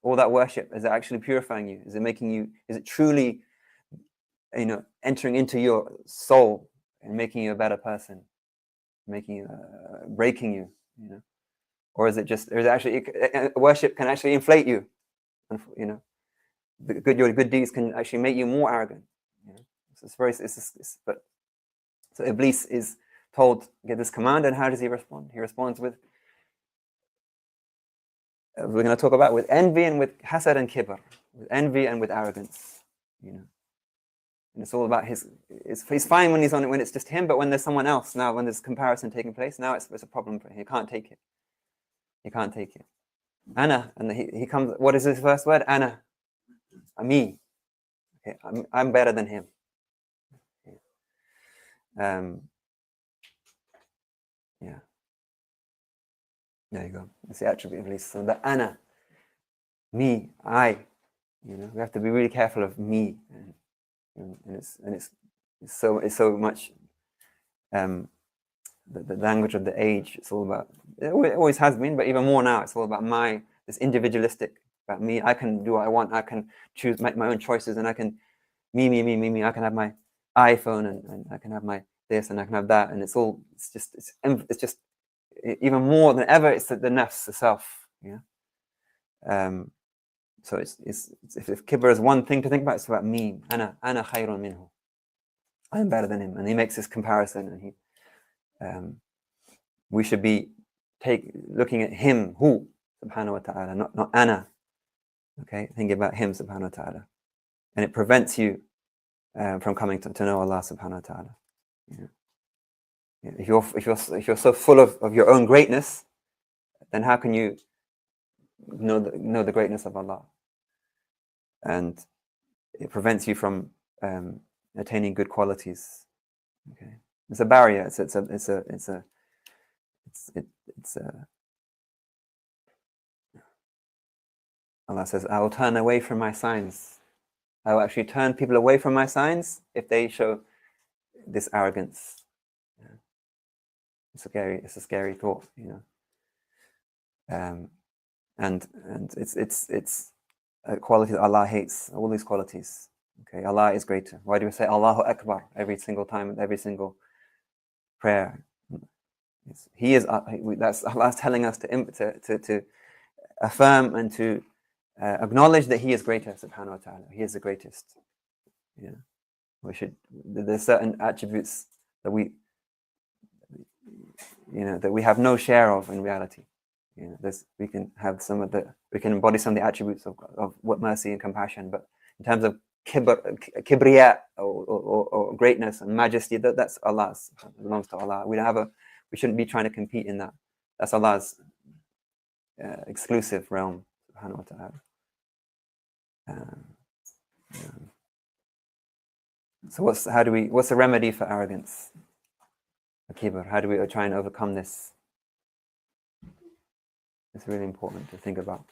All that worship, is it actually purifying you? Is it truly, entering into your soul and making you a better person, breaking you, or is it actually, worship can actually inflate you, and your good deeds can actually make you more arrogant. So Iblis is told, get this command, and how does he respond? He responds with, we're going to talk about with envy and with hasad and kibr, with envy and with arrogance, And it's all about he's fine when when it's just him, but when there's someone else, now when there's comparison taking place, now it's a problem for him. He can't take it. He can't take it. Ana, and he comes. What is his first word? Ana, me. Okay, I'm better than him. Yeah. There you go. It's the attribute of Iblis. So the ana, me, I. We have to be really careful of me, and it's so much the language of the age. It's all about. It always has been, but even more now. It's all about this individualistic, about me. I can do what I want. I can make my own choices, and I can me. I can have my iPhone, and I can have my this, and I can have that, and it's just even more than ever, it's the nafs, the self. So if kibr is one thing to think about, it's about me. Ana khayrun minhu. I'm better than him, and he makes this comparison, and we should be looking at him, who subhanahu wa ta'ala, not ana. Okay, think about him subhanahu wa ta'ala, and it prevents you from coming to know Allah subhanahu wa ta'ala. If you're so full of your own greatness, then how can you know the greatness of Allah? And it prevents you from attaining good qualities. Okay, it's a barrier. Allah says, I will turn away from my signs. I will actually turn people away from my signs if they show this arrogance. It's a scary thought, and it's a quality that Allah hates. All these qualities. Okay, Allah is greater. Why do we say Allahu Akbar every single time, every single prayer? He is. That's Allah's telling us to affirm and to acknowledge that He is greater, subhanahu wa ta'ala. He is the greatest. Yeah. We should. There's certain attributes that we have no share of in reality. We can embody some of the attributes of what mercy and compassion, but in terms of kibriya or greatness and majesty, that's Allah's. It belongs to Allah. We shouldn't be trying to compete in that. That's Allah's exclusive realm, subhanahu wa ta'ala. So what's the remedy for arrogance? Kibr. How do we try and overcome this? It's really important to think about.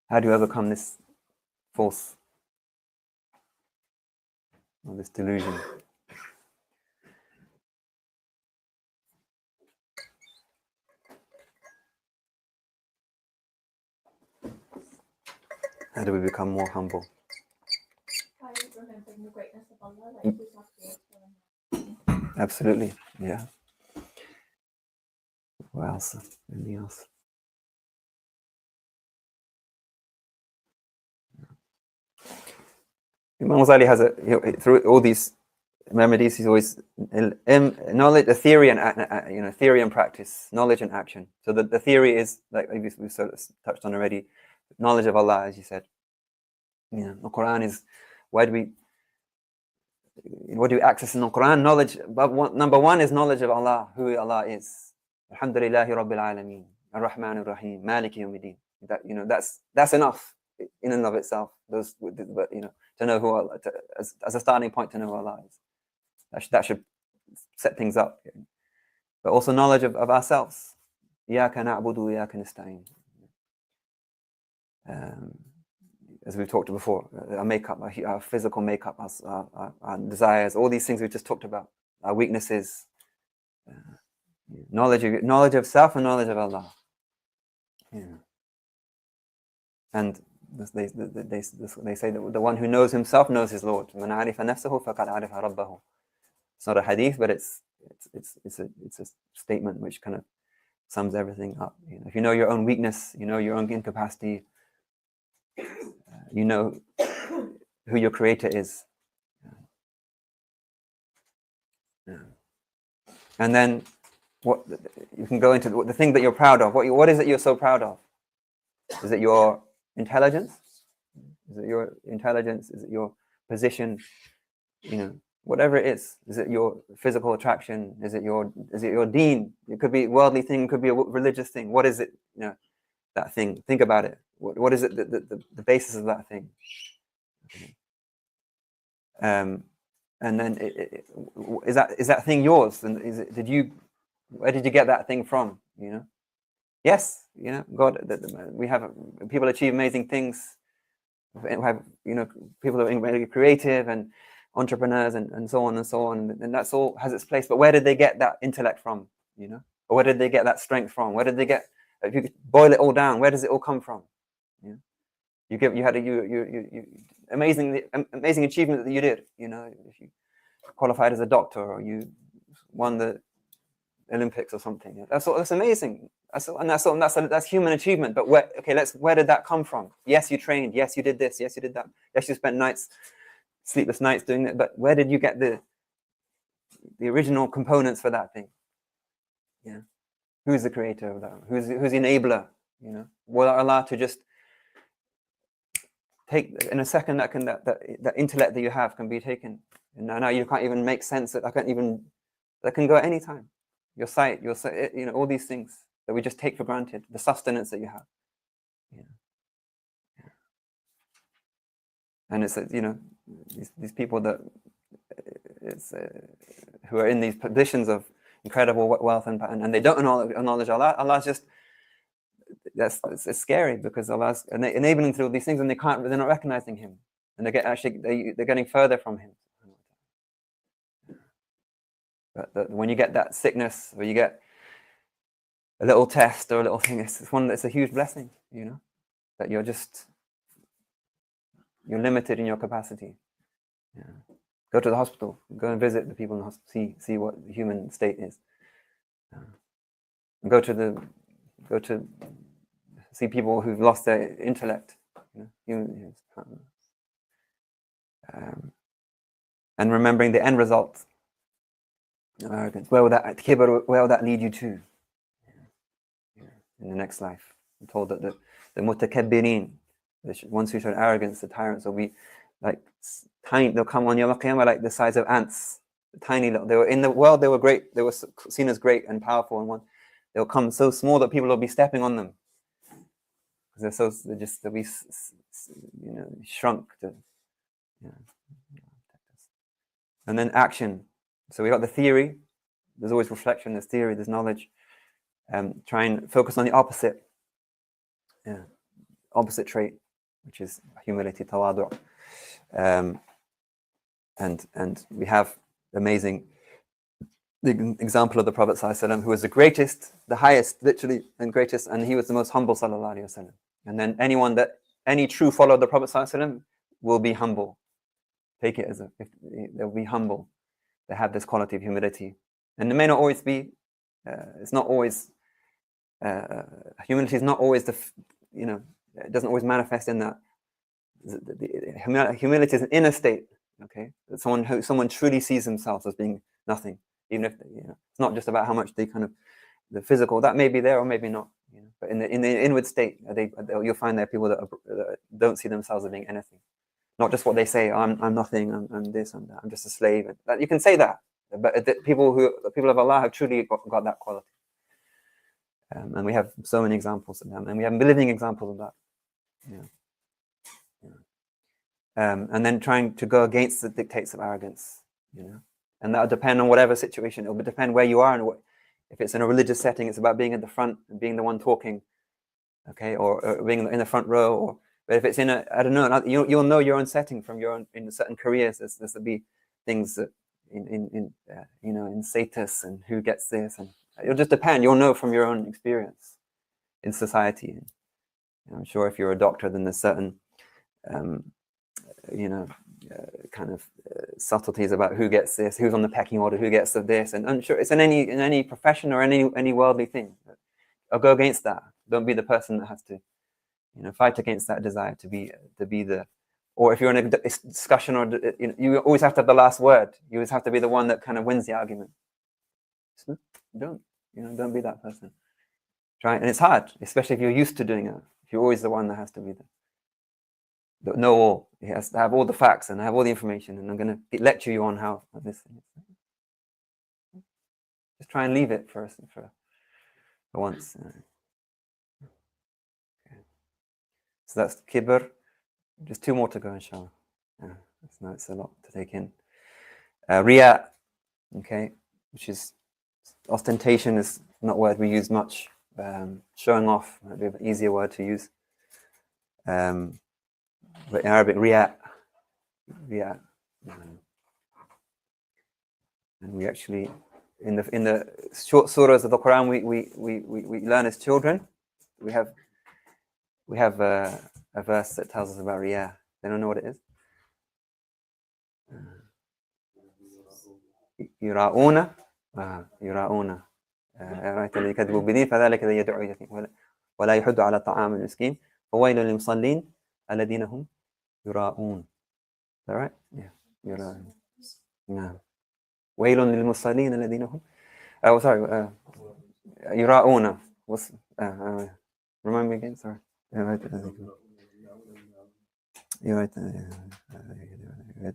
How do you overcome this false, or this delusion? How do we become more humble? By remembering the greatness of Allah, like we talked about. Absolutely, yeah. What else? Anything else? Imam Ghazali has through all these remedies, he's always knowledge, the theory and theory and practice, knowledge and action. So the theory is, like we've sort of touched on already, knowledge of Allah, as you said. The Quran is what do we access in the Quran? Knowledge. Number one is knowledge of Allah, who Allah is. Alhamdulillahi Rabbil Alameen, Ar-Rahman Ar-Rahim, Maliki Yawmiddin. That's enough in and of itself. To know who Allah, as a starting point, to know who Allah is. That should set things up. But also knowledge of ourselves. Iyaka na'budu wa iyaka nasta'in. As we've talked before, our makeup, our physical makeup, our desires, all these things we just talked about, our weaknesses, knowledge of self and knowledge of Allah. And they say that the one who knows himself knows his Lord. Man arifa nafsahu faqad arifa rabbahu. It's not a hadith, but it's a statement which kind of sums everything up. If you know your own weakness, you know your own incapacity, you know who your creator is. And then what you can go into the thing that you're proud of. What is it you're so proud of? Is it your intelligence? Is it your intelligence? Is it your position? Whatever it is. Is it your physical attraction? Is it your deen? It could be a worldly thing, it could be a religious thing. What is it? That thing. Think about it. What is it? The basis of that thing. And then is that thing yours? And where did you get that thing from? Yes, God. We have people achieve amazing things. We have people are very creative and entrepreneurs and so on and so on, and that's all has its place. But where did they get that intellect from? Or where did they get that strength from? Where did they get? If you could boil it all down, where does it all come from? You had amazing achievement that you did. If you qualified as a doctor or you won the Olympics or something, that's amazing. That's human achievement. But where did that come from? Yes, you trained. Yes, you did this. Yes, you did that. Yes, you spent sleepless nights doing it. But where did you get the original components for that thing? Who's the creator of that? Who's the enabler? Will Allah to just take in a second that intellect that you have can be taken. And now you can't even make sense that that can go at any time. Your sight, all these things that we just take for granted, the sustenance that you have. And it's these people that who are in these positions of incredible wealth and they don't acknowledge Allah. Allah's just it's scary because Allah's enabling through these things and they're not recognizing Him, and they're getting further from Him. But when you get that sickness or you get a little test or a little thing, it's a huge blessing, that you're limited in your capacity. Go to the hospital. Go and visit the people in the hospital. See what the human state is. Go to see people who've lost their intellect. And remembering the end result of arrogance. Where will that lead you to? In the next life. I'm told that the mutakabbirin, the ones who showed arrogance, the tyrants, will be like tiny. They'll come on Yawm al-Qiyamah like the size of ants. Tiny little. They were in the world. They were great. They were seen as great and powerful. And they'll come so small that people will be stepping on them. Because they'll be shrunk to. And then action. So we got the theory. There's always reflection. There's theory. There's knowledge. Try and focus on the opposite. Opposite trait, which is humility, tawadu'. And we have amazing example of the Prophet ﷺ, who was the greatest, the highest, literally, and greatest, and he was the most humble, sallallahu alaihi wasallam. And then any true follower of the Prophet ﷺ will be humble. Take it as they'll be humble. They have this quality of humility, and it may not always be. It's not always. Humility is not always it doesn't always manifest in that. Humility is an inner state. Okay, someone truly sees themselves as being nothing, even if it's not just about how much they the physical that may be there or maybe not. But in the inward state, you'll find there are people that don't see themselves as being anything, not just what they say. I'm nothing. I'm this. I'm that. I'm just a slave. You can say that, but the people of Allah have truly got that quality. And we have so many examples of them, and we have living examples of that. And then trying to go against the dictates of arrogance, and that'll depend on whatever situation. It'll depend where you are, and if it's in a religious setting, it's about being at the front and being the one talking, okay, or being in the front row. But if it's in you'll know your own setting from your own in certain careers. There'll be things that in status and who gets this and. It'll just depend. You'll know from your own experience in society. I'm sure if you're a doctor, then there's certain, subtleties about who gets this, who's on the pecking order, who gets this, and I'm sure it's in any profession or any worldly thing. I'll go against that. Don't be the person that has to, fight against that desire to be the. Or if you're in a discussion, or you always have to have the last word. You always have to be the one that kind of wins the argument. Don't be that person. Try, and it's hard, especially if you're used to doing it. If you're always the one that has to be the know all. He has to have all the facts and have all the information, and I'm going to lecture you on how this. Just try and leave it for once. Okay. So that's kibr. Just 2 more to go, inshallah. It's a lot to take in. Riya, okay, which is. Ostentation is not a word we use much. Showing off might be an easier word to use. But in Arabic, riya. And we actually, in the short surahs of the Quran, we learn as children. We have a verse that tells us about riya. They don't know what it is. Yura'una. يراؤون رأيت الذي يكذب بدين فذلك الذي يدعو إلى اليتيم ولا يحض على طعام المسكين فويل للمصلين الذين هم يراؤون. Is that right? Yeah. يراؤون. نعم. ويل للمصلين الذين هم. Oh, sorry. يراؤون. Remind me again. Sorry.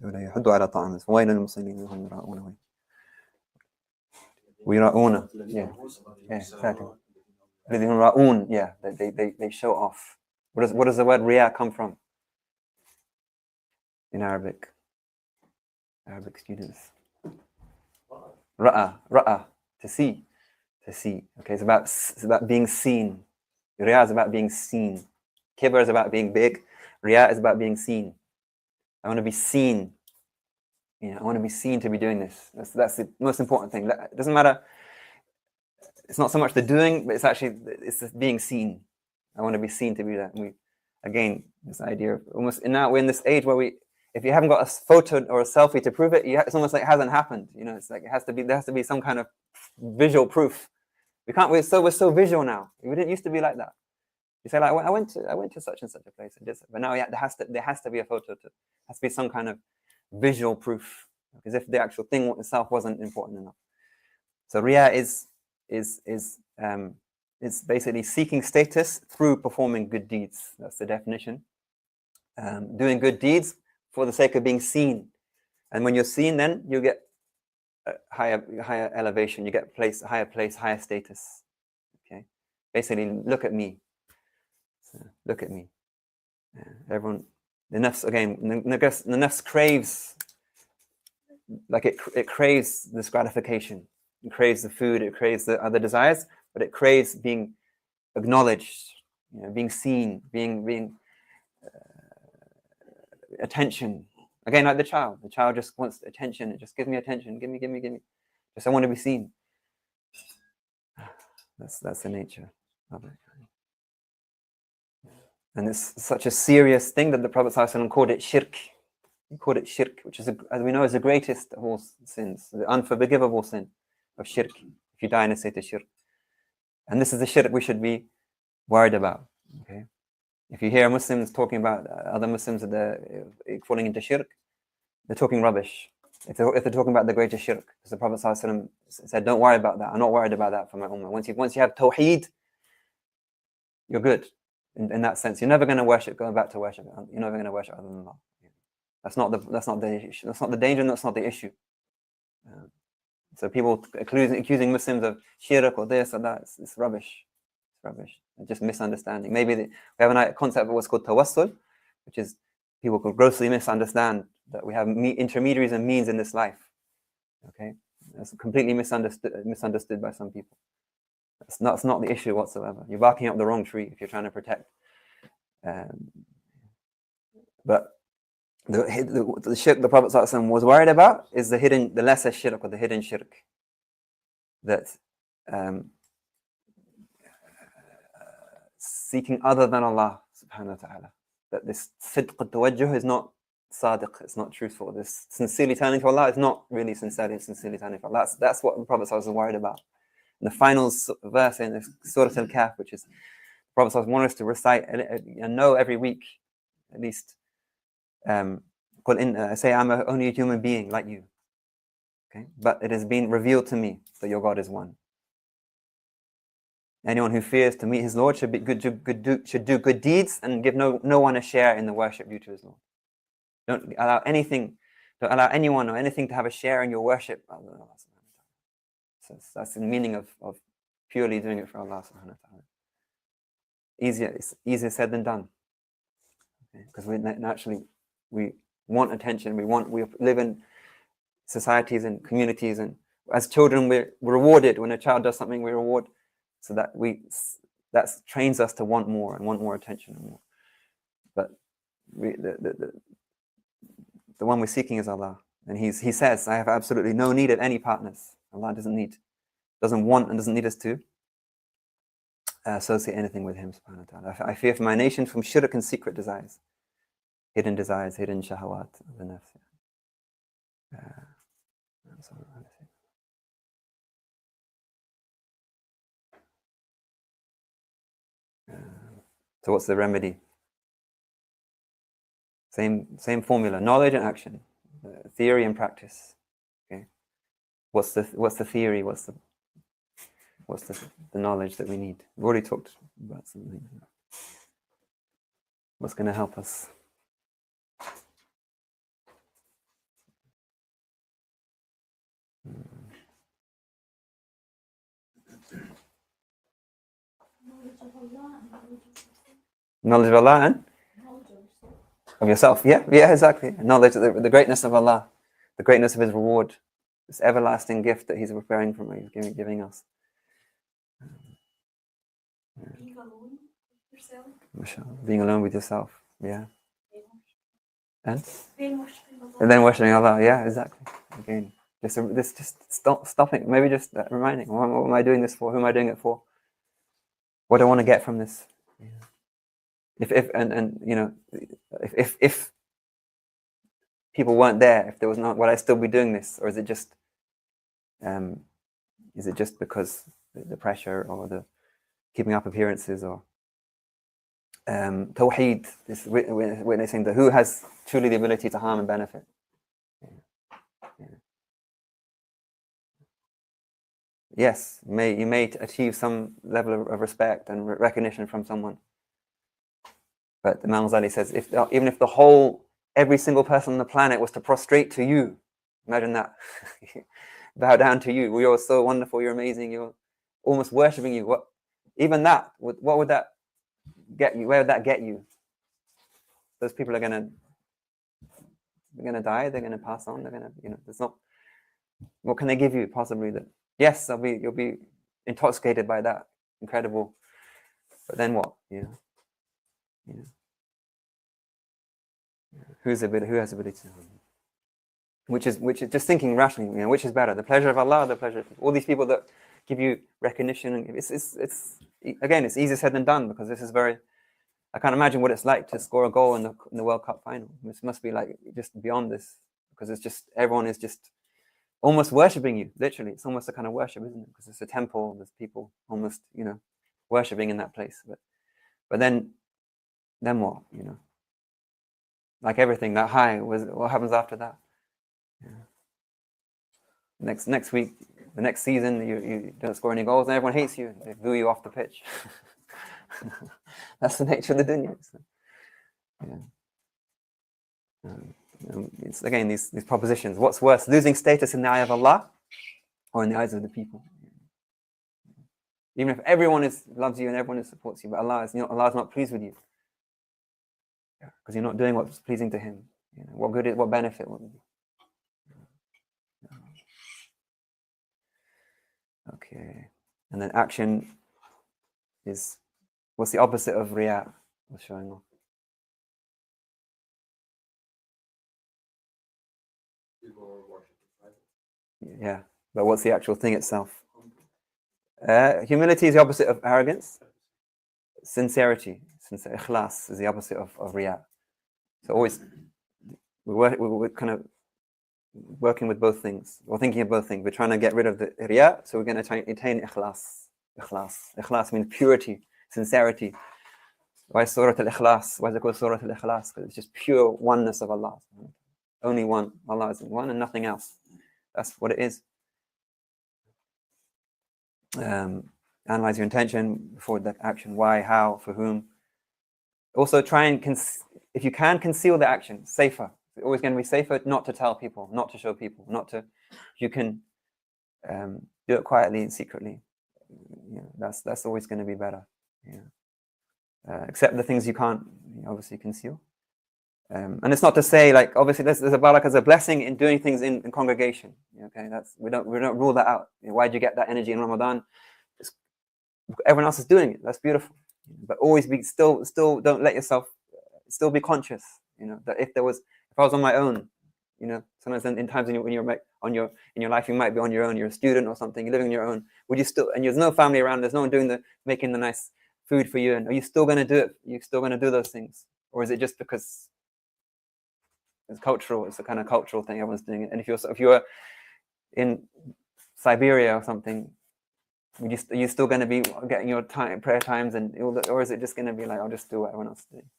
ولا يحض على طعام فويل للمصلين الذين هم يراؤون. Ra'una. Yeah, exactly. Ra'un, yeah, they show off. What does the word riya come from in Arabic? Arabic students. Ra'a, to see. Okay, it's about being seen. Riya is about being seen. Kibr is about being big. Riya is about being seen. I want to be seen. I want to be seen to be doing this. That's the most important thing. It doesn't matter. It's not so much the doing, but it's the being seen. I want to be seen to be that. And again, this idea of almost now we're in this age where if you haven't got a photo or a selfie to prove it, it's almost like it hasn't happened. It's like there has to be some kind of visual proof. We're so visual now. We didn't used to be like that. You say like, I went to such and such a place and did so. But now there has to be a photo. Has to be some kind of visual proof, as if the actual thing itself wasn't important enough. So riya is basically seeking status through performing good deeds. That's the definition. Doing good deeds for the sake of being seen, and when you're seen, then you get higher elevation. You get higher status. Okay, basically, look at me. So, look at me. Everyone, the nafs again. The nafs craves, like it craves this gratification. It craves the food. It craves the other desires, but it craves being acknowledged, being seen, being attention. Again, like the child just wants attention. It just give me attention. Give me. Just I want to be seen. That's the nature of it. And it's such a serious thing that the Prophet ﷺ called it shirk. He called it shirk, which is, as we know, is the greatest of all sins, the unforgivable sin of shirk, if you die in a state of shirk. And this is the shirk we should be worried about. Okay, if you hear Muslims talking about other Muslims that they're falling into shirk, they're talking rubbish. If they're talking about the greatest shirk, because the Prophet ﷺ said, "Don't worry about that. I'm not worried about that for my ummah. Once you have tawheed, you're good." In that sense, you're never going to go back to worship. You're never going to worship other than Allah. That's not the issue. That's not the danger. And that's not the issue. So people accusing Muslims of shirk or this or that, it's rubbish. It's rubbish. It's just misunderstanding. Maybe we have a concept of what's called tawassul, which is people could grossly misunderstand that we have intermediaries and means in this life. Okay, that's completely misunderstood by some people. That's not the issue whatsoever. You're barking up the wrong tree if you're trying to protect. But the shirk the Prophet ﷺ was worried about is the lesser shirk or the hidden shirk. That seeking other than Allah subhanahu wa ta'ala. That this sidq al-tawajjuh is not sadiq, it's not truthful. This sincerely turning to Allah is not really sincerely turning to Allah. That's what the Prophet ﷺ was worried about. And the final verse in Surah Al-Kahf, which is the Prophet ﷺ wanted us to recite and know every week, at least, say, I'm only a human being like you. Okay, but it has been revealed to me that your God is one. Anyone who fears to meet his Lord should do good deeds and give no one a share in the worship due to his Lord. Don't allow anyone or anything to have a share in your worship. So that's the meaning of purely doing it for Allah subhanahu wa ta'ala. It's easier said than done. Because we want attention. We live in societies and communities, and as children we're rewarded when a child does something. We reward, so that trains us to want more and want more attention and more. But the one we're seeking is Allah, and He says, "I have absolutely no need of any partners." Allah doesn't want and doesn't need us to associate anything with Him subhanahu wa ta'ala. I fear for my nation from shirk and secret desires, hidden shahawat of the nafs. So what's the remedy? Same formula: knowledge and action, theory and practice. Okay, what's the theory? What's the knowledge that we need? We've already talked about something. What's going to help us? Knowledge of Allah and of yourself. Yeah, exactly. Knowledge of the greatness of Allah, the greatness of His reward, this everlasting gift that He's preparing from He's giving us. Being alone with yourself. Being alone with yourself. Yeah. And Then then worshiping Allah. Yeah, exactly. Again, just stopping. Maybe just reminding. What am I doing this for? Who am I doing it for? What do I want to get from this? Yeah. If people weren't there, if there was not, would I still be doing this? Or is it just because the pressure or the keeping up appearances or Tawheed, this witnessing that who has truly the ability to harm and benefit. Yes, you may achieve some level of respect and recognition from someone. But Imam Ghazali says, even if every single person on the planet was to prostrate to you, imagine that, bow down to you, you're so wonderful, you're amazing, you're almost worshipping you. What would that get you? Where would that get you? Those people are gonna die. They're gonna pass on. They're gonna, there's not. What can they give you possibly? That yes, you'll be intoxicated by that, incredible. But then what? Who has ability to? Which is just thinking rationally. Which is better, the pleasure of Allah, or the pleasure of all these people that give you recognition? It's again, it's easier said than done, because this is very. I can't imagine what it's like to score a goal in the World Cup final. This must be like just beyond this, because it's just everyone is just almost worshipping you. Literally, it's almost a kind of worship, isn't it? Because it's a temple. There's people almost worshipping in that place. But then what? Like everything, that high what happens after that? Next week, the next season, you don't score any goals, and everyone hates you. They boo you off the pitch. That's the nature of the dunya. So, it's again these propositions. What's worse, losing status in the eye of Allah or in the eyes of the people? Even if everyone loves you and everyone supports you, but Allah is not pleased with you, because you're not doing what's pleasing to Him. What benefit would it be? Okay, and then action is. What's the opposite of riya? Or showing off? Yeah, but what's the actual thing itself? Humility is the opposite of arrogance. Sincerity, ikhlas, is the opposite of riya. So always we're kind of working with both things, or thinking of both things. We're trying to get rid of the riya, so we're going to try and attain ikhlas. Ikhlas means purity, sincerity. Why Surah Al-Ikhlas? Why is it called Surah Al-Ikhlas? Because it's just pure oneness of Allah. Only one. Allah is one and nothing else. That's what it is. Analyze your intention before that action. Why, how, for whom. Also try and, if you can, conceal the action. Safer. It's always going to be safer not to tell people, not to show people, you can do it quietly and secretly. That's always going to be better. Except the things you can't obviously conceal. And it's not to say, like, obviously there's a barakah, there's a blessing in doing things in congregation. Okay, we don't rule that out. Why do you get that energy in Ramadan? Everyone else is doing it. That's beautiful. But always be still don't let yourself still be conscious. That if I was on my own, sometimes in times when you're in your life, you might be on your own. You're a student or something. You're living on your own. Would you still? And there's no family around. There's no one making the nice food for you. And are you still going to do it? You're still going to do those things, or is it just because it's cultural? It's a kind of cultural thing. Everyone's doing it. And if you're in Siberia or something, are you still going to be getting your prayer times or is it just going to be like, I'll just do what everyone else is doing?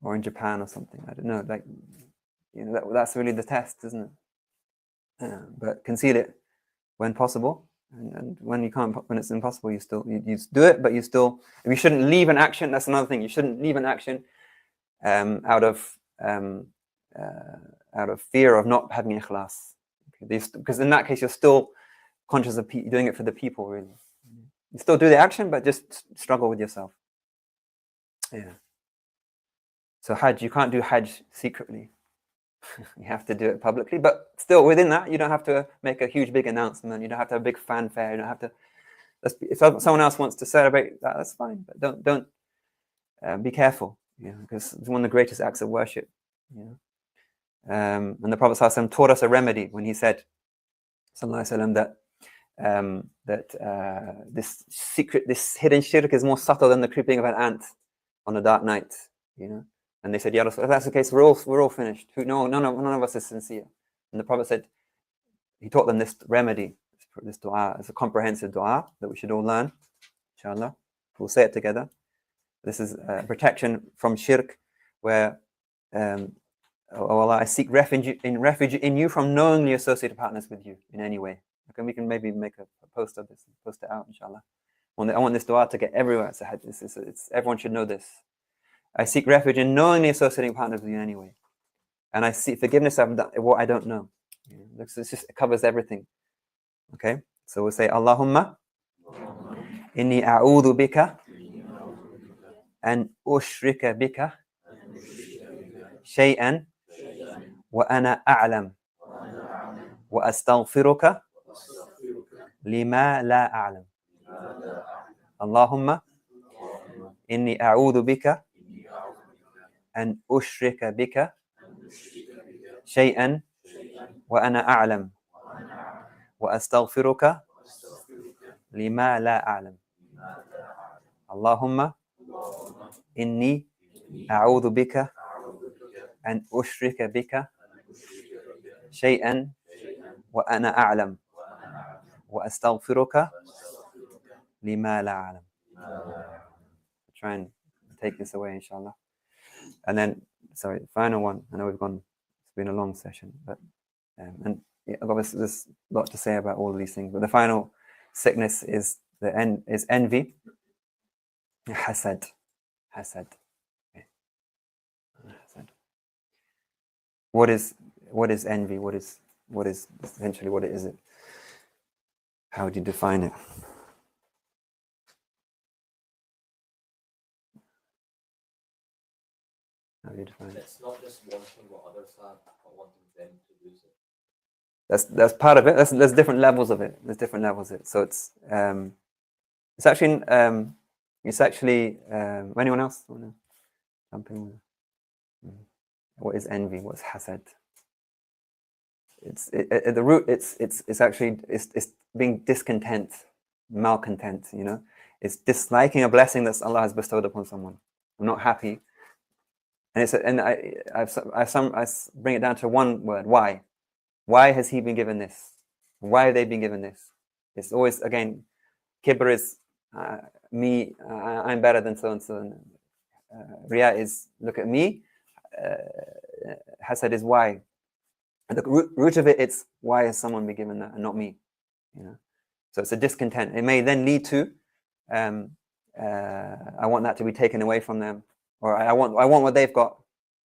Or in Japan or something. I don't know. Like, that's really the test, isn't it? But conceal it when possible, and when you can't, when it's impossible, you do it. But if you shouldn't leave an action, that's another thing. You shouldn't leave an action out of fear of not having ikhlas, because in that case you're still conscious of doing it for the people. Really, you still do the action, but just struggle with yourself. So Hajj, you can't do Hajj secretly. You have to do it publicly, but still within that, you don't have to make a huge, big announcement. You don't have to have a big fanfare. You don't have to. If someone else wants to celebrate that, that's fine. But don't be careful, because it's one of the greatest acts of worship. And the Prophet ﷺ taught us a remedy when he said, sallallahu alaihi wasallam, that this hidden shirk is more subtle than the creeping of an ant on a dark night. And they said, Ya Rasul, if that's the case, we're all finished. None of us is sincere. And the Prophet said, he taught them this remedy, this dua. It's a comprehensive dua that we should all learn, inshallah. We'll say it together. This is protection from shirk, where, oh Allah, I seek refuge in you from knowingly associated partners with you in any way. Okay, we can maybe make a post of this, post it out, inshallah. I want this dua to get everywhere. Everyone should know this. I seek refuge in knowingly associating partners with you in any way. And I seek forgiveness of what I don't know. It covers everything. Okay, so we'll say, Allahumma inni a'udhu bika an ushrika bika shay'an wa ana a'lam wa astaghfiruka lima la a'lam. Allahumma inni a'udhu bika an ushrika bika shay'an wa ana a'lam wa astaghfiruka lima la a'lam. Allahumma inni a'udhu bika an ushrika bika shay'an wa ana a'lam wa astaghfiruka lima la a'lam. Try and take this away, inshallah. And then, sorry, the final one. I know it's been a long session, but obviously there's a lot to say about all of these things. But the final sickness is envy, hasad. Okay. Hasad. What is envy? What is essentially what is it? How would you define it? How do you define it? It's not just wanting what others have, but wanting them to lose it. That's part of it. There's different levels of it. So it's actually anyone else want to jump in? What is envy? What's hasad? At the root, it's actually being discontent, malcontent. It's disliking a blessing that Allah has bestowed upon someone. I'm not happy, and I bring it down to one word: why? Why has he been given this? Why have they been given this? It's always, again, kibr is me, I'm better than so and so. Riya is look at me. Hasad is why. And the root of it, it's why has someone been given that and not me? So it's a discontent. It may then lead to I want that to be taken away from them, or I want what they've got.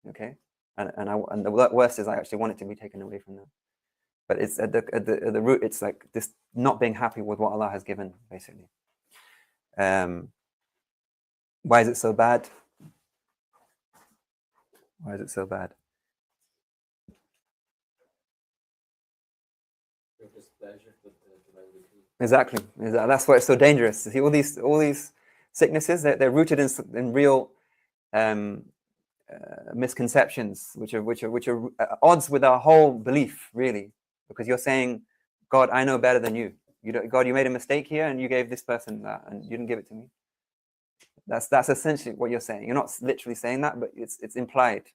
Okay, and the worst is I actually want it to be taken away from them. But it's at the root. It's like this not being happy with what Allah has given, basically. Why is it so bad? Why is it so bad? Exactly. That's why it's so dangerous. See, all these sicknesses, they're rooted in real misconceptions, which are odds with our whole belief, really. Because you're saying, God, I know better than you. God, you made a mistake here, and you gave this person that, and you didn't give it to me. That's essentially what you're saying. You're not literally saying that, but it's implied.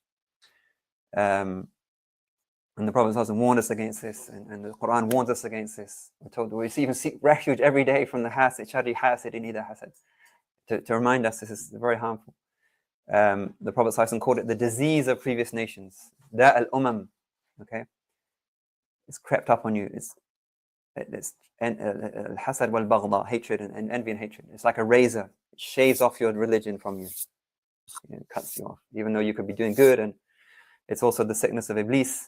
And the Prophet ﷺ warned us against this, and the Quran warns us against this. We're told we even seek refuge every day from the shari hasad and ida hasad, to remind us this is very harmful. The Prophet ﷺ called it the disease of previous nations, da al-umam. Okay, it's crept up on you. It's hasad wal baghda, hatred and envy and hatred. It's like a razor. It shaves off your religion from you. It cuts you off, even though you could be doing good. And it's also the sickness of Iblis.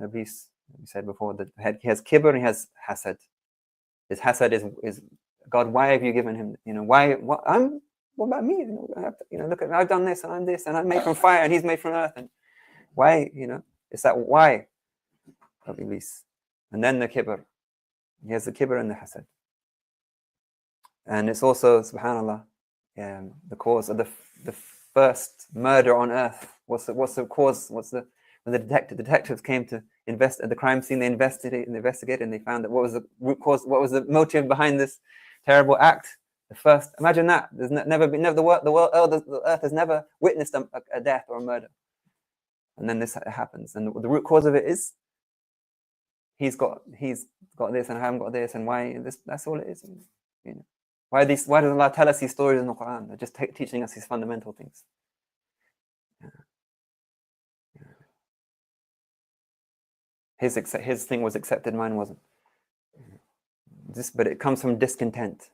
Iblis, we said before, that he has kibr and he has hasad. His hasad is God. Why have you given him? Why? What about me? Look at me. I've done this and I'm this and I'm made from fire and he's made from earth. And why? It's that why of Iblis. And then the kibr. He has the kibr and the hasad. And it's also, subhanallah, the cause of the first murder on earth. What's the cause? When the detectives came to invest at the crime scene, they investigated and they found that what was the root cause, what was the motive behind this terrible act? The first, imagine that. There's never been, the earth has never witnessed a death or a murder. And then this happens. And the root cause of it is he's got this and I haven't got this, and why this, that's all it is. You know. Why does Allah tell us these stories in the Quran? They're just teaching us these fundamental things. His thing was accepted, mine wasn't. But it comes from discontent,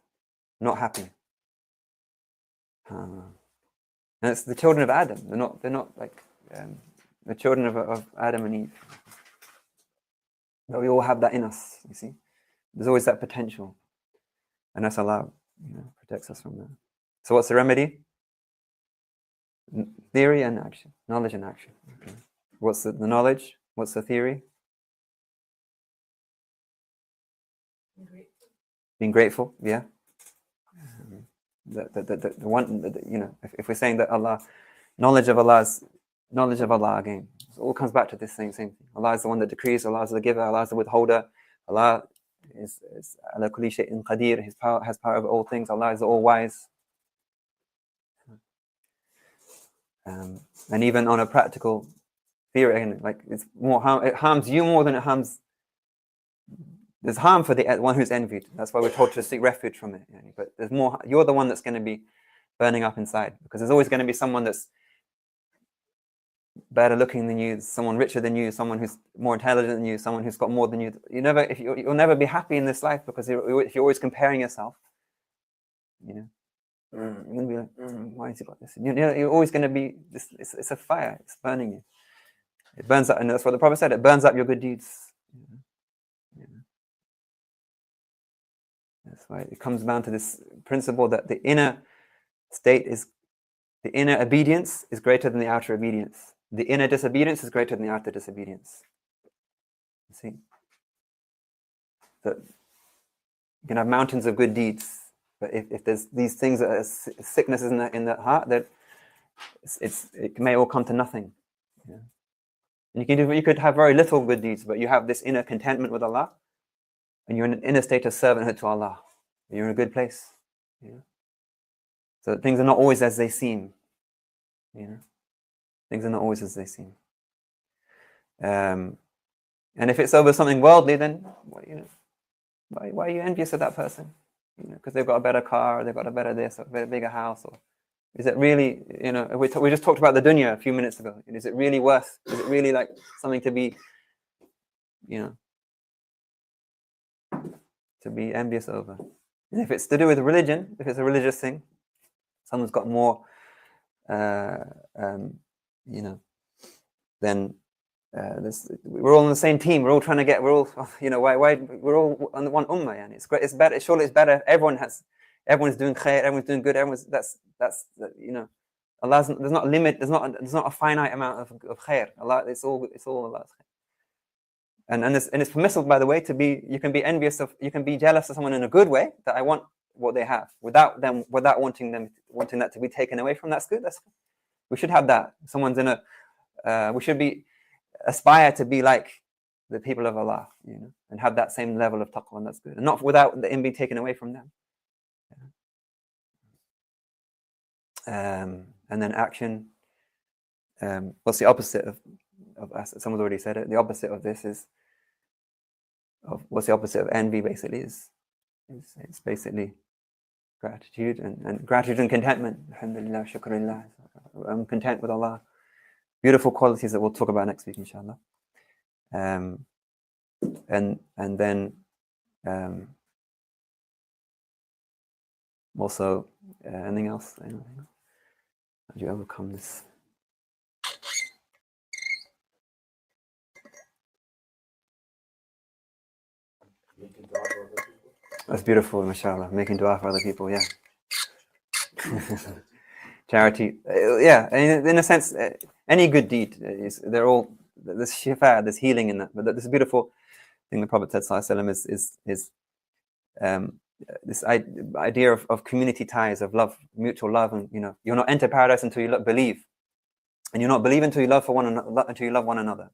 not happy. And it's the children of Adam. They're not like the children of Adam and Eve. But we all have that in us. You see, there's always that potential, and that's Allah, protects us from that. So, what's the remedy? Theory and action, knowledge and action. Okay. What's the knowledge? What's the theory? Being grateful, yeah. The one, if we're saying that knowledge of Allah again, it all comes back to this same thing. Allah is the one that decrees, Allah is the giver, Allah is the withholder, Allah is ala kulli shay'in qadir, His power has power over all things, Allah is the all-wise. And even on a practical theory, like it's more it harms you more than it harms. There's harm for the one who's envied. That's why we're told to seek refuge from it. But there's more. You're the one that's going to be burning up inside, because there's always going to be someone that's better looking than you, someone richer than you, someone who's more intelligent than you, someone who's got more than you. You'll never be happy in this life, because if you're always comparing yourself, you're going to be like, why has he got this? You're always going to be. It's a fire. It's burning you. It burns up, and that's what the Prophet said. It burns up your good deeds. That's why it comes down to this principle that the inner obedience is greater than the outer obedience. The inner disobedience is greater than the outer disobedience. You see? That you can have mountains of good deeds, but if there's these things that are sicknesses in the heart, that it may all come to nothing. Yeah. And you could have very little good deeds, but you have this inner contentment with Allah, and you're in an inner state of servanthood to Allah. You're in a good place. So things are not always as they seem. Things are not always as they seem. And if it's over something worldly, then why are you envious of that person? Because they've got a better car, or they've got a better this, or a bigger house, or is it really? We just talked about the dunya a few minutes ago. Is it really worth? Is it really like something to be, to be envious over? And if it's to do with religion, if it's a religious thing, someone's got more, then we're all on the same team. We're all trying to get. We're all, why we're all on the one ummah. And it's great. It's better. Surely it's better. Everyone's doing khair. Everyone's doing good. That's Allah's. There's not a limit. There's not a finite amount of khair. Allah. It's all Allah's khair. And it's permissible, by the way, you can be envious of, you can be jealous of someone in a good way, that I want what they have, without wanting that to be taken away from. That's good. We should have that. Someone's in we should aspire to be like the people of Allah, and have that same level of taqwa, and that's good. And not without it being taken away from them. And then action. What's the opposite of someone's already said it. The opposite of this is, what's the opposite of envy? Basically, it's basically gratitude and gratitude and contentment. Alhamdulillah, shukrulillah. I'm content with Allah. Beautiful qualities that we'll talk about next week, inshallah. And then also anything else? How do you overcome this? That's beautiful, mashallah. Making dua for other people, yeah. Charity, yeah. In a sense, any good deed they're all, there's shifa, there's healing in that. But this beautiful thing the Prophet said, sallallahu alaihi wasallam, is this idea of community ties, of love, mutual love, and you'll not enter paradise until you believe, and you'll not believe until you love one another.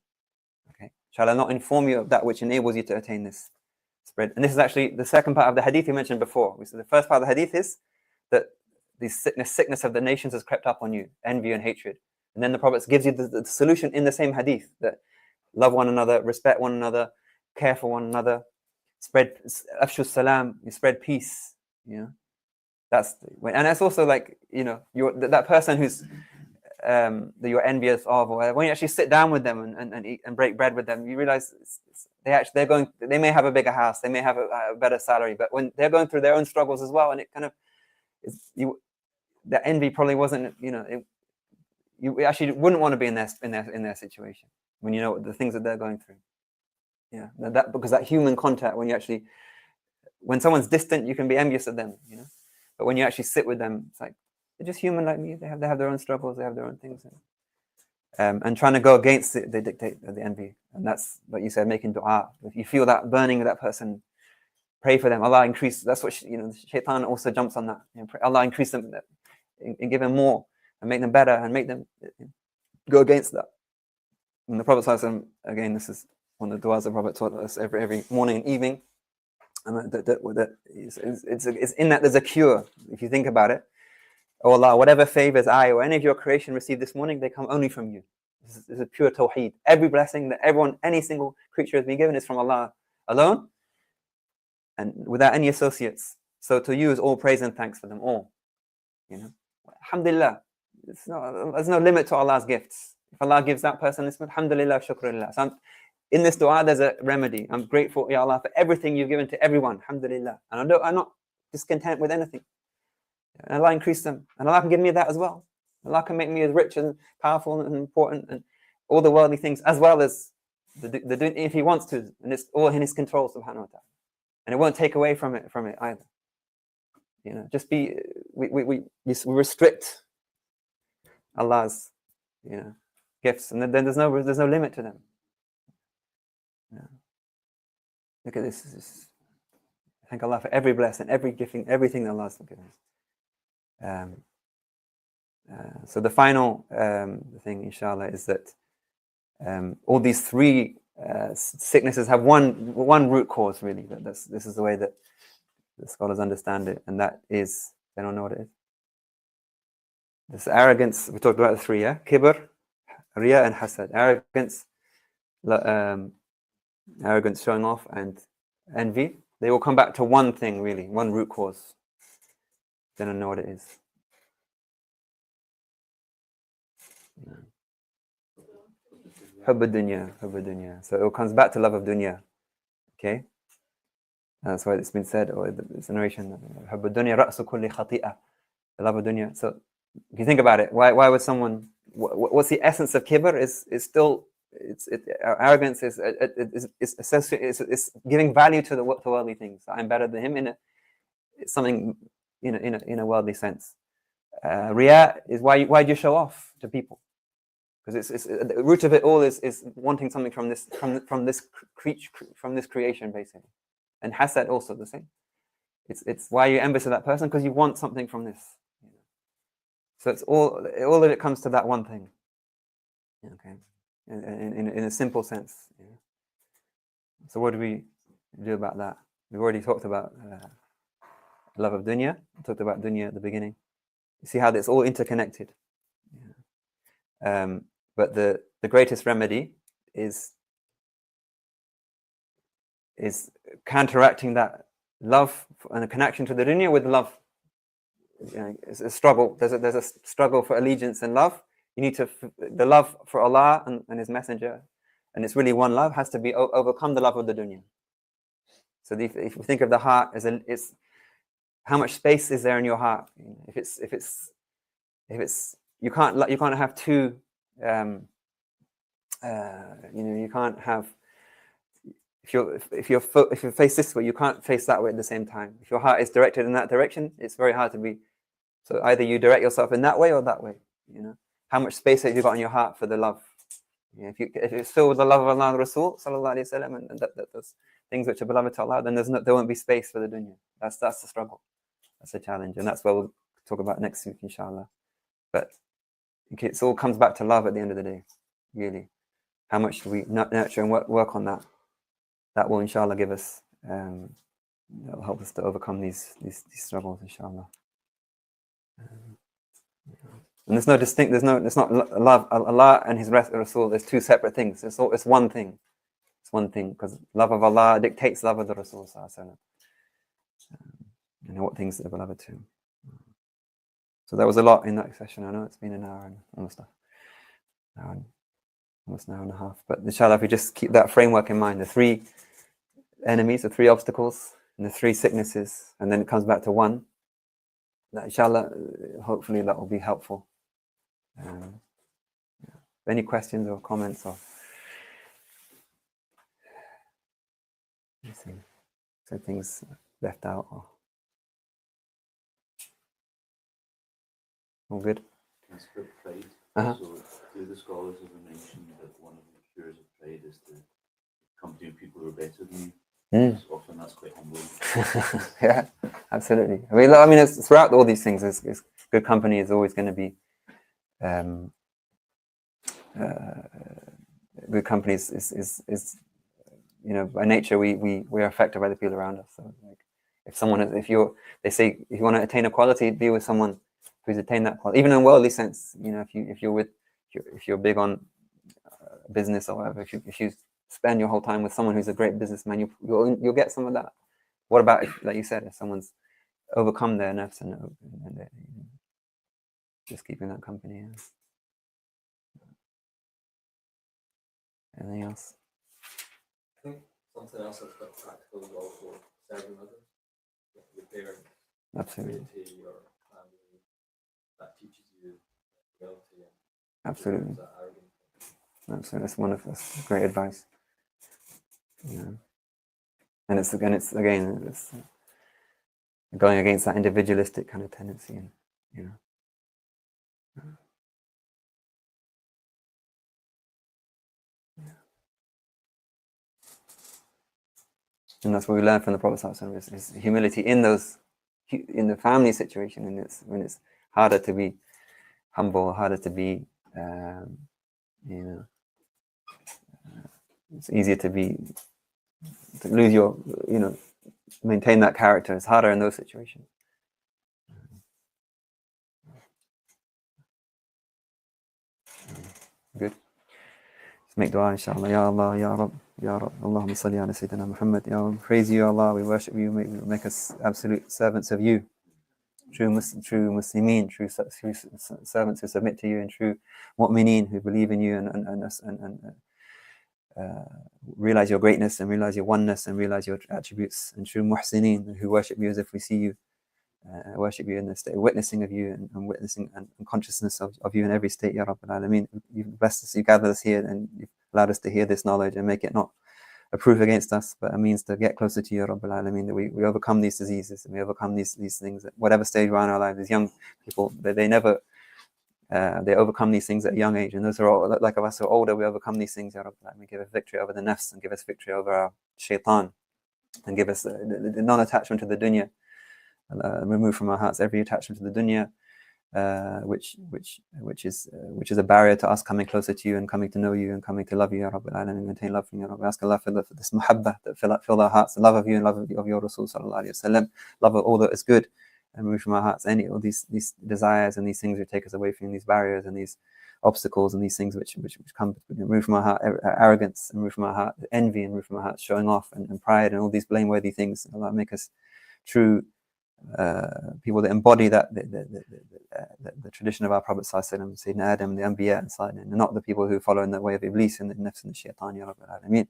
Okay, shall I not inform you of that which enables you to attain this? Spread. And this is actually the second part of the hadith we mentioned before. We said the first part of the hadith is that the sickness of the nations has crept up on you, envy and hatred. And then the Prophet gives you the solution in the same hadith, that love one another, respect one another, care for one another, spread afshu salam, you spread peace. You know, and that's also like, you know, that person who's that you're envious of, or when you actually sit down with them and eat and break bread with them, you realize they may have a bigger house, they may have a better salary, but when they're going through their own struggles as well, and it kind of that envy probably wasn't, you know, you actually wouldn't want to be in their situation when you know the things that they're going through. Yeah, because that human contact, when someone's distant, you can be envious of them, you know, but when you actually sit with them, it's like they're just human like me. They have their own struggles, they have their own things, and trying to go against it, they dictate the envy, and that's what you said, making du'a. If you feel that burning of that person, pray for them. Allah increase. That's what Shaitan also jumps on that. You know, Allah increase them and give them more and make them better and make them go against that. And the Prophet ﷺ, again, this is one of the du'as the Prophet taught us every morning and evening. And it's in that there's a cure. If you think about it, oh Allah, whatever favors I or any of your creation received this morning, they come only from you. This is a pure tawheed. Every blessing that any single creature has been given is from Allah alone and without any associates. So to you is all praise and thanks for them all. You know, alhamdulillah. There's no limit to Allah's gifts. If Allah gives that person this, alhamdulillah, shukrulillah. So in this dua, there's a remedy. I'm grateful, Ya Allah, for everything you've given to everyone. Alhamdulillah. And I'm not discontent with anything. And Allah increase them. And Allah can give me that as well. Allah can make me as rich and powerful and important and all the worldly things, as well as if He wants to. And it's all in His control, subhanahu wa ta'ala. And it won't take away from it either. You know, just we restrict Allah's, you know, gifts, and then there's no limit to them. Yeah. Look at this. Thank Allah for every blessing, every gifting, everything that Allah's given us. So the final thing, inshallah, is that all these three sicknesses have one root cause, really. This is the way that the scholars understand it, and that is, they don't know what it is. This arrogance, we talked about the three, yeah? Kibr, Riya, and Hasad. Arrogance, showing off, and envy. They all come back to one thing, really, one root cause. They don't know what it is. Hubb dunya. So it all comes back to love of dunya. Okay? That's why it's been said, or it's a narration, Hubb dunya ra'su kulli khati'ah. The love of dunya. So if you think about it, why would someone, what's the essence of kibr? Is still, arrogance is giving value to worldly things. I'm better than him it's something in a worldly sense. Riya is why do you show off to people? Because it's the root of it all is wanting something from this creation, basically. And hasad also the same. It's why you're envious of that person, because you want something from this. So it's all of it comes to that one thing. Okay, in a simple sense. Yeah. So what do we do about that? We've already talked about love of dunya. We talked about dunya at the beginning. You see how it's all interconnected. Yeah. But the greatest remedy is counteracting that love and a connection to the dunya with love. It's a struggle. There's a struggle for allegiance and love. You need the love for Allah and His Messenger, and it's really one love, has to be overcome the love of the dunya. So if you think of the heart as it's how much space is there in your heart? If it's you can't have two. You can't have. If you face this way, you can't face that way at the same time. If your heart is directed in that direction, it's very hard to be. So either you direct yourself in that way or that way. How much space have you got in your heart for the love? If it's filled with the love of Allah and Rasul sallallahu alaihi wasallam, and those things which are beloved to Allah, then there won't be space for the dunya. That's the struggle. That's the challenge, and that's what we'll talk about next week, inshallah. But it all comes back to love at the end of the day. Really, how much do we nurture and work on that? That will, inshallah, give us that will help us to overcome these struggles, inshallah. And there's no distinct. It's not Allah and His Rasul. There's two separate things. It's one thing. It's one thing, because love of Allah dictates love of the Rasul sallallahu alaihi wasallam, and what things they're beloved to. So that was a lot in that session. I know it's been an hour and almost an hour and a half. But inshallah, if we just keep that framework in mind, the three enemies, the three obstacles, and the three sicknesses, and then it comes back to one. That inshallah, hopefully that will be helpful. Any questions or comments or anything? So things left out or all good? Can split pride. Uh-huh. So do the scholars have mentioned that one of the cures of pride is to come to people who are better than you? So often that's quite humbling. Yeah, absolutely. I mean, it's throughout all these things. It's good company is always going to be. Good company is by nature we are affected by the people around us. So like, if you want to attain a quality, be with someone who's attained that quality, even in worldly sense. If you're big on business or whatever, if you spend your whole time with someone who's a great businessman, you'll get some of that. What about like you said, if someone's overcome their nafs and just keeping that company? Anything else? I think something else that's quite practical is also serving others. Your parents, Absolutely. your family, that teaches you humility and Absolutely. that arrogance. Absolutely. That's great advice. Yeah. And it's going against that individualistic kind of tendency, and And that's what we learn from the Prophet ﷺ is humility in the family situation, and when it's harder to be humble, harder to be, it's easier to lose your, maintain that character. It's harder in those situations. Good. Let's make dua, inshallah. Ya Allah, Ya Rab, Ya Rab. Allahumma salli ala Sayyidina Muhammad. Ya Rab. Praise you, Allah. We worship you. Make us absolute servants of you. True Muslimin, true servants who submit to you, and true mu'mineen who believe in you and realize your greatness and realize your oneness and realize your attributes, and true muhsineen who worship you as if we see you, worship you in the state of witnessing of you and witnessing and consciousness of you in every state. Ya Rabbal Alameen. You've blessed us, you gathered us here, and you've allowed us to hear this knowledge and make it not a proof against us, but a means to get closer to you, Rabbal Alameen, that we overcome these diseases and we overcome these things at whatever stage we're in our lives. As young people, they overcome these things at a young age, and those who are like of us who are older, we overcome these things, Ya Rabbal Alameen. Give us victory over the nafs, and give us victory over our shaitan, and give us the non-attachment to the dunya. Remove from our hearts every attachment to the dunya, which is a barrier to us coming closer to you and coming to know you and coming to love you, Ya Rabbil Alameen. Maintain love from you, Ya Rabbi. Ask Allah for this muhabbah that fill our hearts, the love of you and love of your Rasul sallallahu alaihi wasallam, love of all that is good, and remove from our hearts all these desires and these things that take us away from these barriers and these obstacles and these things which come. Remove from our heart arrogance, and remove from our heart envy, and remove from our heart showing off and pride and all these blameworthy things. Allah, make us true people that embody that the tradition of our Prophet Sallallahu Sayyidina Adam, the Anbiya and not the people who follow in the way of Iblis and the nafs and the shaitan, Ya Rabbil Alameen.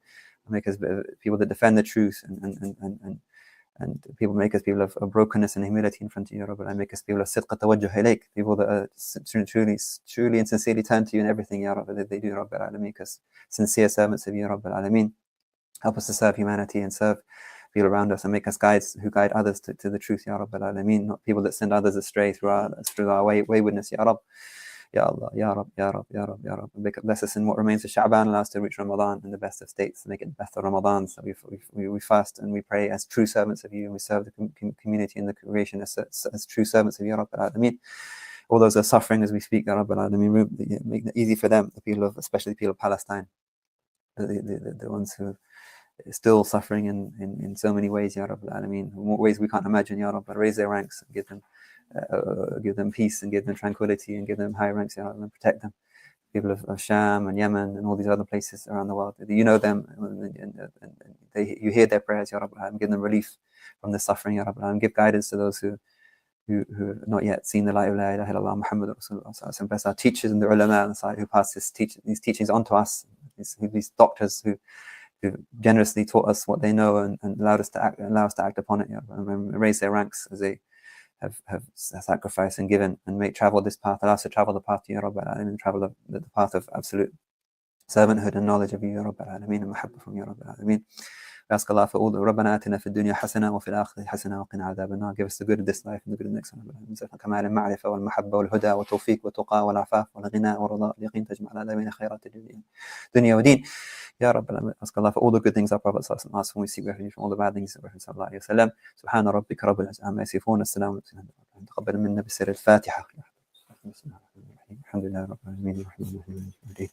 Make us people that defend the truth and people make us people of brokenness and humility in front of you, Ya Rabbil Alameen. Make us people of sidqa tawajjuh ilayk, people that are truly and sincerely turn to you in everything, Ya Rabbil, that they do, Rabbil Alameen. Make us sincere servants of you, Rabbil Alameen. Help us to serve humanity and serve people around us, and make us guides who guide others to the truth, Ya Rabbil Alameen, not people that send others astray through our waywardness, Ya Rab. Ya Allah, Ya Rab, Ya Rab, Ya Rab, Ya Rab. Bless us in what remains of Sha'ban, allow us to reach Ramadan in the best of states, make it the best of Ramadan. So we fast and we pray as true servants of you, and we serve the community and the creation as true servants of Ya Rabbil Alameen. All those who are suffering as we speak, Ya Rabbil Alameen, make it easy for them, especially the people of Palestine, the ones who still suffering in so many ways, Ya Rabbal Alameen, in ways we can't imagine, Ya Rabb. Raise their ranks, and give them peace, and give them tranquility, and give them high ranks, Ya Rabb, and protect them. People of Sham and Yemen and all these other places around the world, you know them, and you hear their prayers, Ya Rabbal Alameen. Give them relief from the suffering, Ya Rabbal Alameen. Give guidance to those who have not yet seen the light of La ilaha illallah Muhammad Rasulullah. Bless our teachers and the ulama on the side who passed these teachings on to us, these doctors who generously taught us what they know and allow us to act upon it, and raise their ranks as they have sacrificed and given and travel this path. Allow us to travel the path to Ya Rabbal Alameen, and travel the path of absolute servanthood and knowledge of you, Ya Rabbal Alameen, and mahabbah from Ya Rabbal Alameen. We ask Allah for all the ربنا آتنا في الدنيا حسنة وفي الآخرة حسنة وقنا عذاب النار. Give us the good of this life and the good of the next one. كمال المعرفة والمحبة والهدى والتوفيق والتقى والعفاف والغنى والرضا واليقين تجمع على بين خيرات الدنيا ودين. Ya Rabbal, ask Allah for all the good things our Prophet asked when we seek refuge from all the bad things of Prophet sallallahu alayhi wa sallam. سبحان ربك رب العزة عما يصفون السلام على المرسلين تقبل منا بسر الفاتحة. الحمد لله رب العالمين الرحمن الرحيم